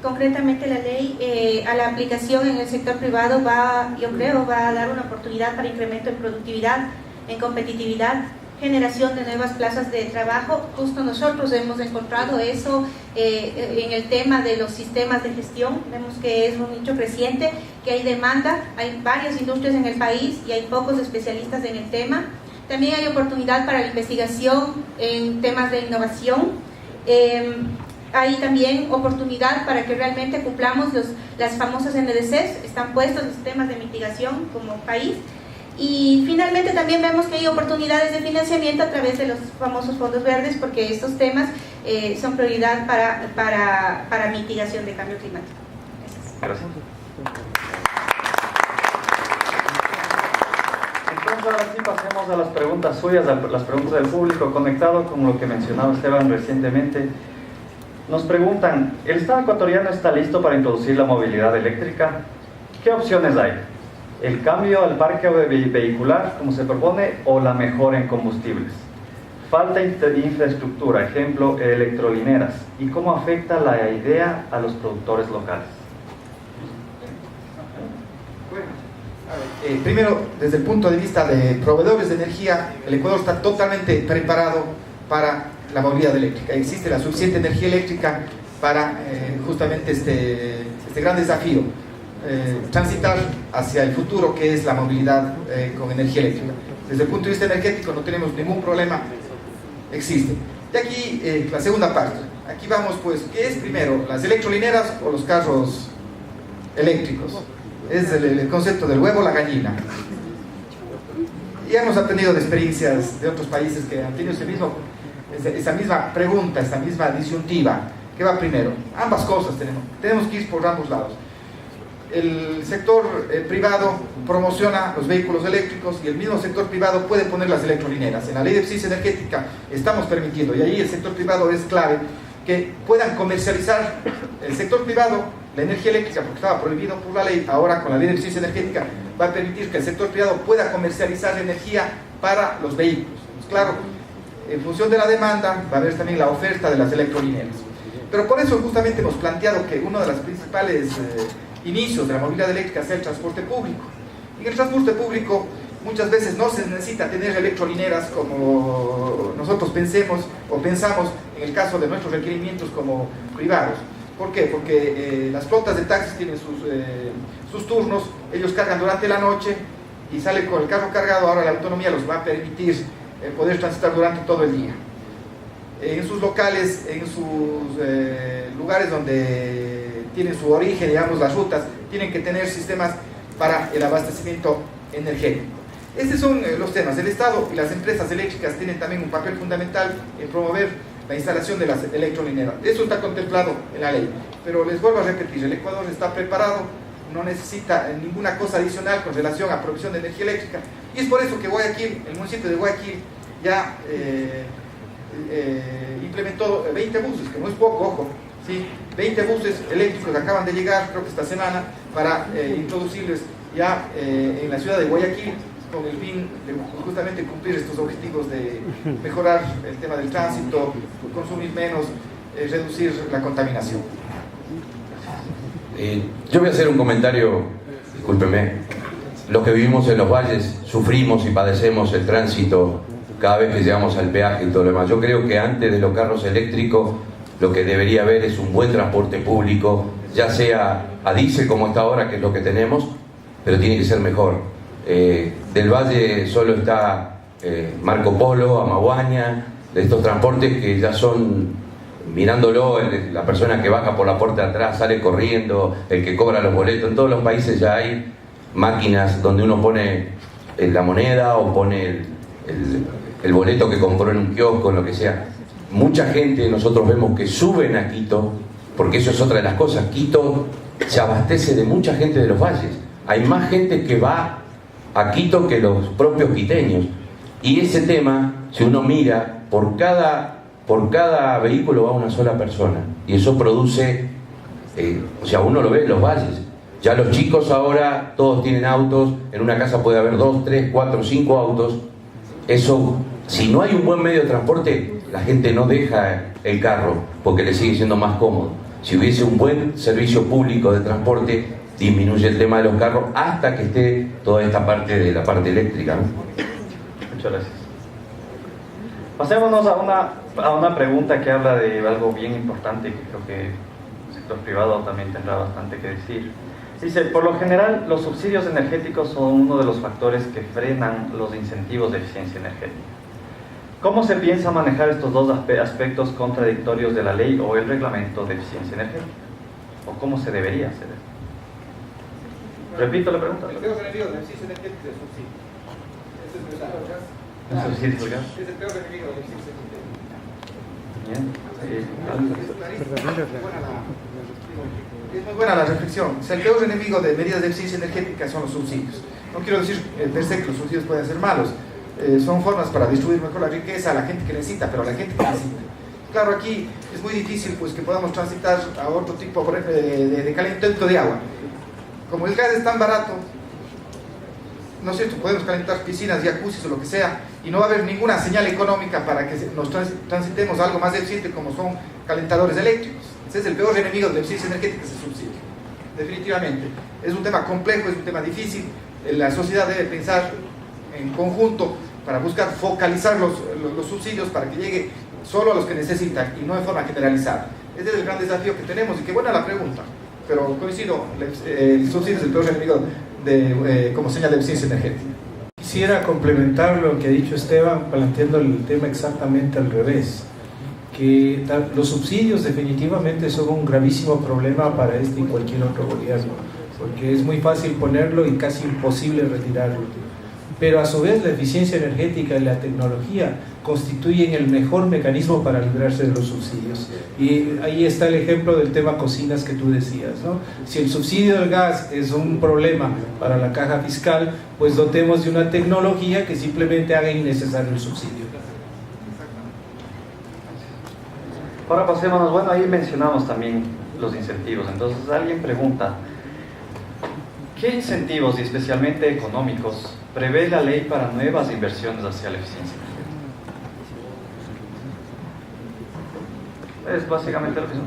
Concretamente la ley a la aplicación en el sector privado yo creo va a dar una oportunidad para incremento en productividad, en competitividad, generación de nuevas plazas de trabajo. Justo nosotros hemos encontrado eso en el tema de los sistemas de gestión. Vemos que es un nicho creciente, que hay demanda, hay varias industrias en el país y hay pocos especialistas en el tema. También hay oportunidad para la investigación en temas de innovación. Hay también oportunidad para que realmente cumplamos las famosas NDCs, están puestos los sistemas de mitigación como país. Y finalmente también vemos que hay oportunidades de financiamiento a través de los famosos fondos verdes, porque estos temas son prioridad para mitigación de cambio climático. Gracias. Entonces ahora sí pasemos a las preguntas suyas, a las preguntas del público conectado con lo que mencionaba Esteban recientemente. Nos preguntan, ¿el Estado ecuatoriano está listo para introducir la movilidad eléctrica? ¿Qué opciones hay? ¿El cambio al parque vehicular, como se propone, o la mejora en combustibles? Falta infraestructura, ejemplo, electrolineras. ¿Y cómo afecta la idea a los productores locales? Bueno, primero, desde el punto de vista de proveedores de energía, el Ecuador está totalmente preparado para la movilidad eléctrica. Existe la suficiente energía eléctrica para justamente este gran desafío. Transitar hacia el futuro, que es la movilidad con energía eléctrica. Desde el punto de vista energético no tenemos ningún problema, existe. Y aquí la segunda parte, aquí vamos pues, ¿qué es primero? ¿Las electrolineras o los carros eléctricos? Es el concepto del huevo o la gallina. Y hemos aprendido de experiencias de otros países que han tenido esa misma pregunta, esa misma disyuntiva. ¿Qué va primero? Ambas cosas tenemos que ir por ambos lados. El sector privado promociona los vehículos eléctricos y el mismo sector privado puede poner las electrolineras. En la ley de eficiencia energética estamos permitiendo, y ahí el sector privado es clave, que puedan comercializar el sector privado la energía eléctrica, porque estaba prohibido por la ley. Ahora con la ley de eficiencia energética va a permitir que el sector privado pueda comercializar la energía para los vehículos. Pues claro, en función de la demanda va a haber también la oferta de las electrolineras. Pero por eso justamente hemos planteado que uno de los principales inicios de la movilidad eléctrica sea el transporte público. En el transporte público muchas veces no se necesita tener electrolineras como nosotros pensamos en el caso de nuestros requerimientos como privados. ¿Por qué? Porque las flotas de taxis tienen sus turnos, ellos cargan durante la noche y salen con el carro cargado. Ahora la autonomía los va a permitir poder transitar durante todo el día. En sus locales, en sus lugares donde tienen su origen, digamos, las rutas, tienen que tener sistemas para el abastecimiento energético. Estos son los temas. El Estado y las empresas eléctricas tienen también un papel fundamental en promover la instalación de las electrolineras. Eso está contemplado en la ley. Pero les vuelvo a repetir, el Ecuador está preparado, no necesita ninguna cosa adicional con relación a provisión de energía eléctrica. Y es por eso que Guayaquil, el municipio de Guayaquil, ya implementó 20 buses, que no es poco, ojo, ¿sí? 20 buses eléctricos que acaban de llegar, creo que esta semana, para introducirles ya en la ciudad de Guayaquil, con el fin de justamente cumplir estos objetivos de mejorar el tema del tránsito, consumir menos, reducir la contaminación. Yo voy a hacer un comentario, discúlpeme. Los que vivimos en los valles sufrimos y padecemos el tránsito cada vez que llegamos al peaje y todo lo demás. Yo creo que antes de los carros eléctricos lo que debería haber es un buen transporte público, ya sea a diésel como está ahora, que es lo que tenemos, pero tiene que ser mejor. Del valle solo está Marco Polo, Amaguaña, de estos transportes que ya son, mirándolo, la persona que baja por la puerta de atrás sale corriendo, el que cobra los boletos. En todos los países ya hay máquinas donde uno pone la moneda o pone el boleto que compró en un kiosco, en lo que sea. Mucha gente nosotros vemos que suben a Quito, porque eso es otra de las cosas. Quito se abastece de mucha gente de los valles. Hay más gente que va a Quito que los propios quiteños. Y ese tema, si uno mira, por cada vehículo va una sola persona. Y eso produce, o sea, uno lo ve en los valles. Ya los chicos ahora todos tienen autos, en una casa puede haber 2, 3, 4, 5 autos. Eso, si no hay un buen medio de transporte, la gente no deja el carro porque le sigue siendo más cómodo. Si hubiese un buen servicio público de transporte, disminuye el tema de los carros hasta que esté toda esta parte de la parte eléctrica, ¿no? Muchas gracias. Pasémonos a una pregunta que habla de algo bien importante, que creo que el sector privado también tendrá bastante que decir. Dice, por lo general, los subsidios energéticos son uno de los factores que frenan los incentivos de eficiencia energética. ¿Cómo se piensa manejar estos dos aspectos contradictorios de la ley o el reglamento de eficiencia energética? ¿O cómo se debería hacer esto? Repito la pregunta. El peor enemigo de la eficiencia energética es el subsidio. Ese es el peor gas. ¿El subsidio del gas? Es el peor enemigo de la eficiencia energética. Bien. Es muy buena la reflexión. O sea, el peor enemigo de medidas de eficiencia energética son los subsidios. No quiero decir per se que los subsidios pueden ser malos. Son formas para distribuir mejor la riqueza a la gente que necesita, pero a la gente que necesita. Claro, aquí es muy difícil pues, que podamos transitar a otro tipo de calentamiento de agua. Como el gas es tan barato, ¿no es cierto? Podemos calentar piscinas, jacuzzis o lo que sea, y no va a haber ninguna señal económica para que nos transitemos a algo más eficiente como son calentadores eléctricos. Ese es el peor enemigo de la eficiencia energética, es el subsidio. Definitivamente. Es un tema complejo, es un tema difícil. La sociedad debe pensar en conjunto para buscar focalizar los subsidios para que llegue solo a los que necesitan y no de forma generalizada. Ese es el gran desafío que tenemos y qué buena la pregunta. Pero coincido, el subsidio es el peor enemigo como señal de eficiencia energética. Quisiera complementar lo que ha dicho Esteban, planteando el tema exactamente al revés. Que los subsidios definitivamente son un gravísimo problema para este y cualquier otro gobierno, porque es muy fácil ponerlo y casi imposible retirarlo. pero a su vez la eficiencia energética y la tecnología constituyen el mejor mecanismo para librarse de los subsidios. Y ahí está el ejemplo del tema cocinas que tú decías, ¿no? Si el subsidio del gas es un problema para la caja fiscal, pues dotemos de una tecnología que simplemente haga innecesario el subsidio. Ahora pasémonos, bueno, ahí mencionamos también los incentivos. Entonces alguien pregunta, ¿qué incentivos, y especialmente económicos, prevé la ley para nuevas inversiones hacia la eficiencia energética? Es básicamente lo mismo.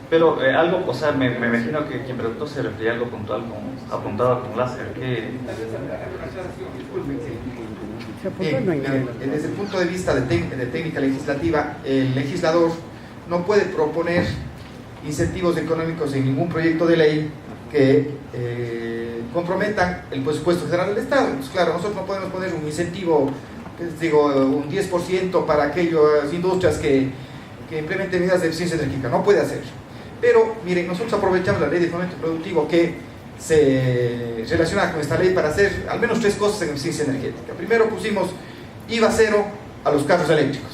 Pero algo, o sea, me imagino que quien preguntó se refería a algo puntual, apuntado con láser. ¿Qué? Desde el punto de vista de técnica legislativa, el legislador no puede proponer incentivos económicos en ningún proyecto de ley que comprometan el presupuesto general del Estado. Entonces, claro, nosotros no podemos poner un incentivo, digo, un 10% para aquellas industrias que implementen medidas de eficiencia energética. No puede hacer. Pero, miren, nosotros aprovechamos la ley de fomento productivo que se relaciona con esta ley para hacer al menos 3 cosas en eficiencia energética. Primero pusimos IVA cero a los carros eléctricos.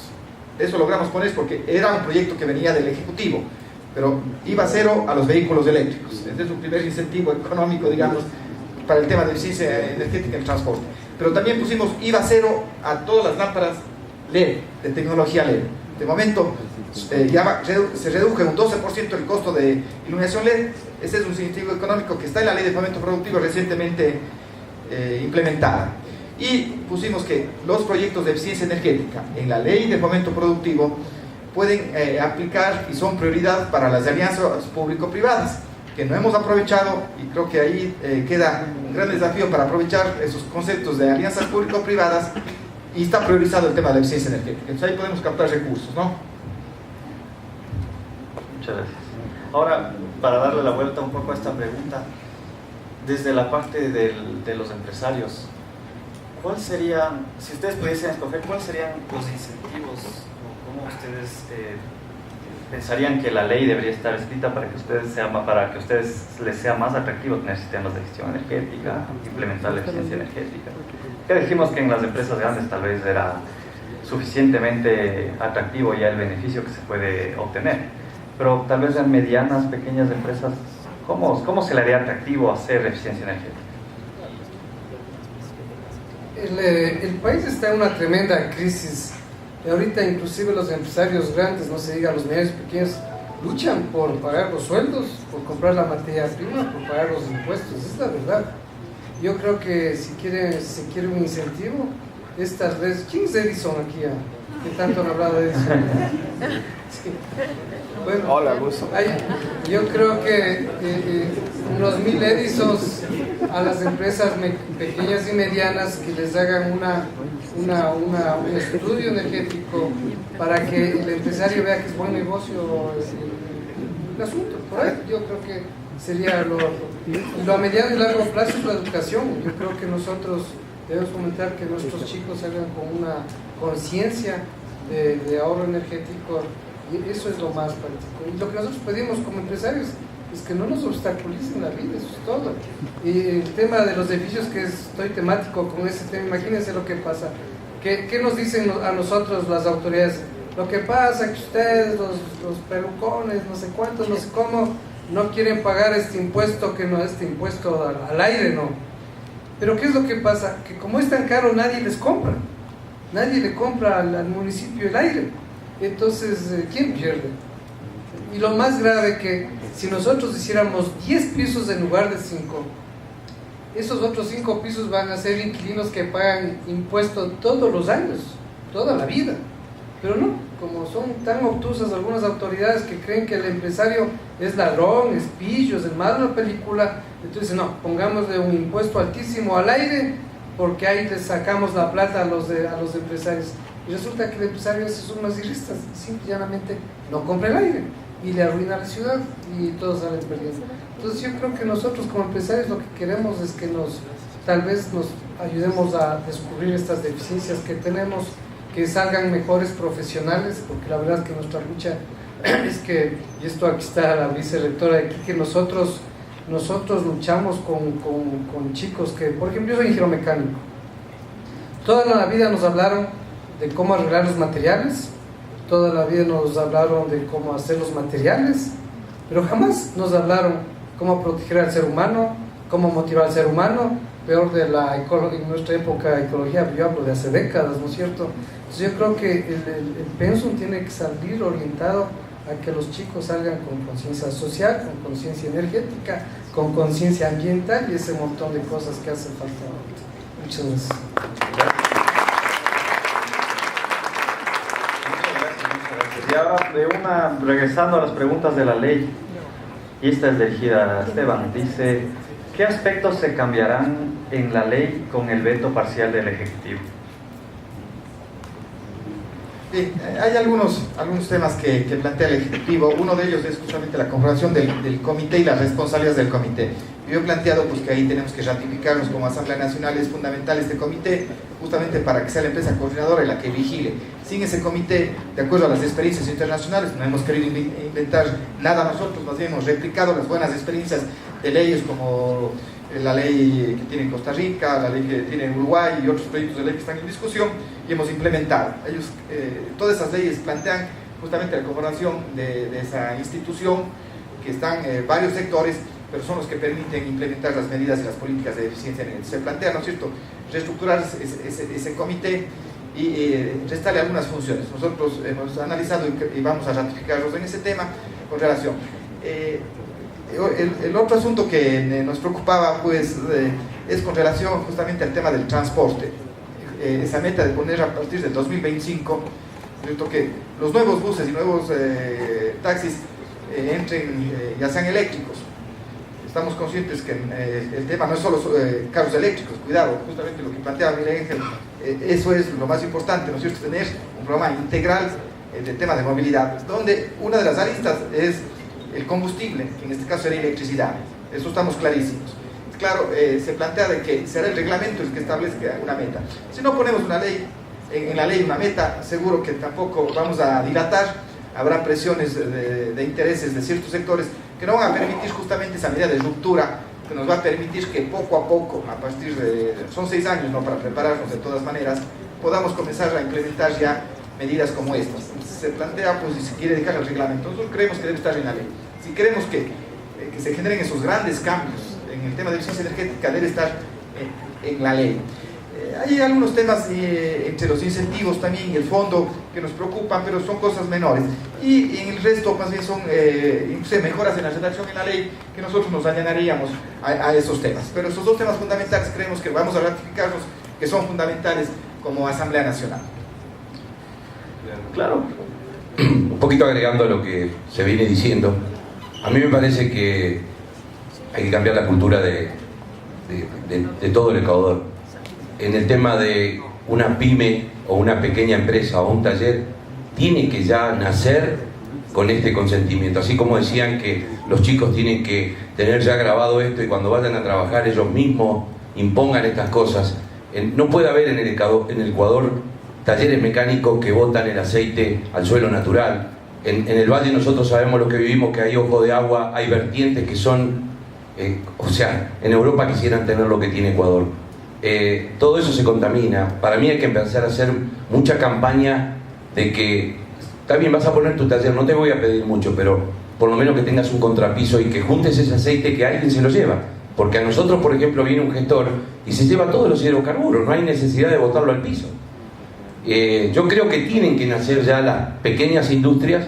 Eso logramos poner porque era un proyecto que venía del Ejecutivo, pero IVA cero a los vehículos eléctricos. Este es un primer incentivo económico, digamos, para el tema de eficiencia energética en el transporte. Pero también pusimos IVA cero a todas las lámparas LED, de tecnología LED. De momento se redujo en un 12% el costo de iluminación LED. Ese es un incentivo económico que está en la ley de fomento productivo recientemente implementada. Y pusimos que los proyectos de eficiencia energética en la ley de fomento productivo pueden aplicar y son prioridad para las alianzas público-privadas, que no hemos aprovechado, y creo que ahí queda un gran desafío para aprovechar esos conceptos de alianzas público-privadas, y está priorizado el tema de la eficiencia energética. Entonces ahí podemos captar recursos, ¿no? Muchas gracias. Ahora, para darle la vuelta un poco a esta pregunta, desde la parte de los empresarios, ¿cuál sería, si ustedes pudiesen escoger, cuáles serían los incentivos o cómo ustedes pensarían que la ley debería estar escrita para que ustedes les sea más atractivo tener sistemas de gestión energética, implementar la eficiencia energética? Ya dijimos que en las empresas grandes tal vez era suficientemente atractivo ya el beneficio que se puede obtener, pero tal vez en medianas, pequeñas empresas, ¿cómo se le haría atractivo hacer eficiencia energética? El país está en una tremenda crisis y ahorita inclusive los empresarios grandes, no se diga los medios y pequeños, luchan por pagar los sueldos, por comprar la materia prima, por pagar los impuestos. Es la verdad. Yo creo que si se quiere un incentivo, estas redes... ¿Quién es Edison aquí? ¿Qué tanto han hablado de Edison? Sí. Bueno, hola, gusto. Yo creo que unos 1000 Edisons a las empresas pequeñas y medianas que les hagan un estudio energético para que el empresario vea que es buen negocio el asunto. Por ahí yo creo que sería lo a mediano y largo plazo es la educación. Yo creo que nosotros debemos fomentar que nuestros chicos salgan con una conciencia de ahorro energético, y eso es lo más práctico. Y lo que nosotros pedimos como empresarios es que no nos obstaculicen la vida, eso es todo. Y el tema de los edificios, que estoy temático con ese tema, imagínense lo que pasa. ¿Qué nos dicen a nosotros las autoridades? Lo que pasa es que ustedes, los pelucones, no sé cuántos, no sé cómo, no quieren pagar este impuesto, que no, este impuesto al aire, no. Pero ¿qué es lo que pasa? Que como es tan caro, nadie les compra. Nadie le compra al municipio el aire. Entonces, ¿quién pierde? Y lo más grave que si nosotros hiciéramos 10 pisos en lugar de 5, esos otros 5 pisos van a ser inquilinos que pagan impuestos todos los años, toda la vida. Pero no, como son tan obtusas algunas autoridades que creen que el empresario es ladrón, es pillo, es el malo de la película, entonces no, pongámosle un impuesto altísimo al aire porque ahí les sacamos la plata a los empresarios. Y resulta que el empresario hace sumas y restas, simple y llanamente no compra el aire y le arruina la ciudad y todos salen perdiendo. Entonces yo creo que nosotros como empresarios lo que queremos es que tal vez nos ayudemos a descubrir estas deficiencias que tenemos, que salgan mejores profesionales, porque la verdad es que nuestra lucha es que, y esto aquí está la vicerrectora de aquí, que nosotros nosotros luchamos con chicos que, por ejemplo, yo soy ingeniero mecánico. Toda la vida nos hablaron de cómo arreglar los materiales, toda la vida nos hablaron de cómo hacer los materiales, pero jamás nos hablaron cómo proteger al ser humano, cómo motivar al ser humano, peor de en nuestra época ecología, yo hablo de hace décadas, ¿no es cierto? Entonces yo creo que el pensum tiene que salir orientado a que los chicos salgan con conciencia social, con conciencia energética, con conciencia ambiental y ese montón de cosas que hacen falta ahorita. Muchas gracias. Y ahora, regresando a las preguntas de la ley, y esta es dirigida a Esteban, dice: ¿qué aspectos se cambiarán en la ley con el veto parcial del Ejecutivo? Hay algunos temas que plantea el Ejecutivo. Uno de ellos es justamente la configuración del comité y las responsabilidades del comité. Yo he planteado pues, que ahí tenemos que ratificarnos como Asamblea Nacional. Es fundamental este comité justamente para que sea la empresa coordinadora y la que vigile. Sin ese comité, de acuerdo a las experiencias internacionales, no hemos querido inventar nada nosotros, más bien hemos replicado las buenas experiencias de leyes como la ley que tiene Costa Rica, la ley que tiene Uruguay y otros proyectos de ley que están en discusión, y hemos implementado. Todas esas leyes plantean justamente la conformación de esa institución, que están varios sectores, pero son los que permiten implementar las medidas y las políticas de eficiencia energética. Se plantea, ¿no es cierto?, reestructurar ese comité y restarle algunas funciones. Nosotros hemos analizado y vamos a ratificarlos en ese tema con relación. El otro asunto que nos preocupaba pues, es con relación justamente al tema del transporte. Esa meta de poner a partir del 2025, ¿cierto?, que los nuevos buses y nuevos taxis entren, ya sean eléctricos. Estamos conscientes que el tema no es solo carros eléctricos, cuidado, justamente lo que planteaba Miguel Ángel, eso es lo más importante, ¿no es cierto?, tener un programa integral del tema de movilidad, donde una de las aristas es el combustible, que en este caso sería electricidad. Eso estamos clarísimos. Claro, se plantea de que será el reglamento el que establezca una meta. Si no ponemos una ley, en la ley una meta, seguro que tampoco vamos a dilatar, habrá presiones de intereses de ciertos sectores que no van a permitir justamente esa medida de ruptura, que nos va a permitir que poco a poco, a partir de, son 6 años, ¿no?, para prepararnos de todas maneras, podamos comenzar a implementar ya medidas como estas. Se plantea, pues, si se quiere dejar el reglamento. Nosotros creemos que debe estar en la ley. Si queremos que se generen esos grandes cambios en el tema de eficiencia energética, debe estar en la ley. Hay algunos temas entre los incentivos también y el fondo que nos preocupan, pero son cosas menores. Y en el resto, más bien, son mejoras en la redacción en la ley que nosotros nos añadiríamos a esos temas. Pero esos dos temas fundamentales creemos que vamos a ratificarlos, que son fundamentales como Asamblea Nacional. Claro. Un poquito agregando a lo que se viene diciendo, a mí me parece que hay que cambiar la cultura de todo el Ecuador. En el tema de una pyme o una pequeña empresa o un taller, tiene que ya nacer con este consentimiento. Así como decían que los chicos tienen que tener ya grabado esto y cuando vayan a trabajar ellos mismos impongan estas cosas. No puede haber en el Ecuador talleres mecánicos que botan el aceite al suelo natural. En el valle nosotros sabemos lo que vivimos, que hay ojo de agua, hay vertientes que son... o sea, en Europa quisieran tener lo que tiene Ecuador. Todo eso se contamina. Para mí hay que empezar a hacer mucha campaña de que, está bien, vas a poner tu taller, no te voy a pedir mucho, pero por lo menos que tengas un contrapiso y que juntes ese aceite, que alguien se lo lleva. Porque a nosotros, por ejemplo, viene un gestor y se lleva todos los hidrocarburos, no hay necesidad de botarlo al piso. Yo creo que tienen que nacer ya las pequeñas industrias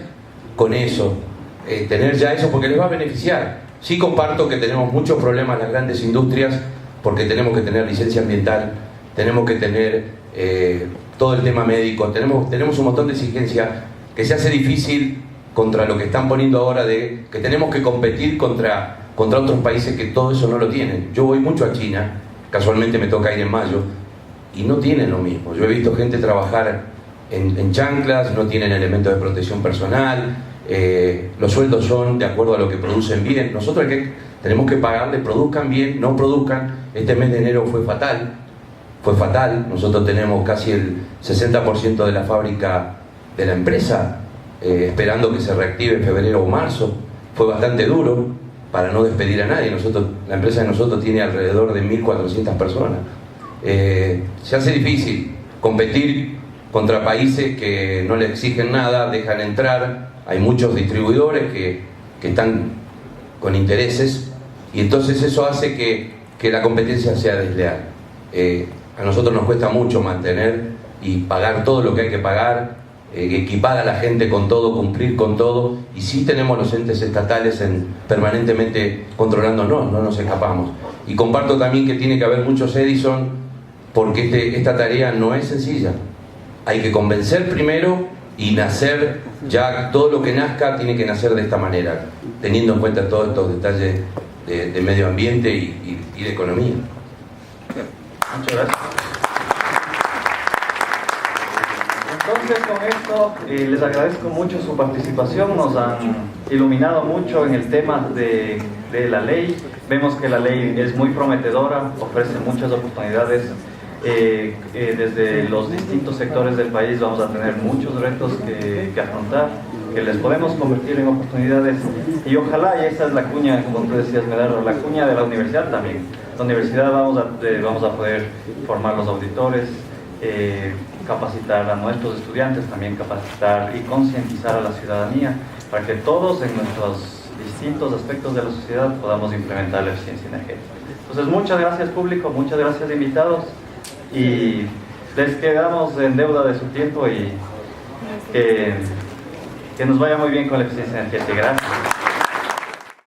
con eso, tener ya eso, porque les va a beneficiar. Sí comparto que tenemos muchos problemas las grandes industrias, porque tenemos que tener licencia ambiental, tenemos que tener todo el tema médico, tenemos un montón de exigencias que se hace difícil contra lo que están poniendo ahora de que tenemos que competir contra otros países que todo eso no lo tienen. Yo voy mucho a China, casualmente me toca ir en mayo, y no tienen lo mismo. Yo he visto gente trabajar en chanclas, no tienen elementos de protección personal, los sueldos son de acuerdo a lo que producen bien. Nosotros tenemos que pagarle, produzcan bien, no produzcan. Este mes de enero fue fatal. Nosotros tenemos casi el 60% de la fábrica de la empresa esperando que se reactive en febrero o marzo. Fue bastante duro. para no despedir a nadie. La empresa de nosotros tiene alrededor de 1.400 personas. Se hace difícil competir contra países que no le exigen nada, dejan entrar. Hay muchos distribuidores que están con intereses, y entonces eso hace que la competencia sea desleal. A nosotros nos cuesta mucho mantener y pagar todo lo que hay que pagar, equipar a la gente con todo, cumplir con todo, y sí tenemos los entes estatales permanentemente controlándonos, no nos escapamos. Y comparto también que tiene que haber muchos Edison, porque esta tarea no es sencilla. Hay que convencer primero y nacer, ya todo lo que nazca tiene que nacer de esta manera, teniendo en cuenta todos estos detalles de medio ambiente y de economía. Muchas gracias. Entonces, con esto les agradezco mucho su participación. Nos han iluminado mucho en el tema de la ley. Vemos que la ley es muy prometedora, ofrece muchas oportunidades. Desde los distintos sectores del país vamos a tener muchos retos que afrontar, que les podemos convertir en oportunidades, y ojalá, y esa es la cuña, como tú decías, Medardo, la cuña de la universidad también. La universidad vamos a poder formar los auditores, capacitar a nuestros estudiantes, también capacitar y concientizar a la ciudadanía para que todos en nuestros distintos aspectos de la sociedad podamos implementar la eficiencia energética. Entonces, muchas gracias público, muchas gracias invitados, y les quedamos en deuda de su tiempo, y que nos vaya muy bien con la eficiencia energética. Gracias.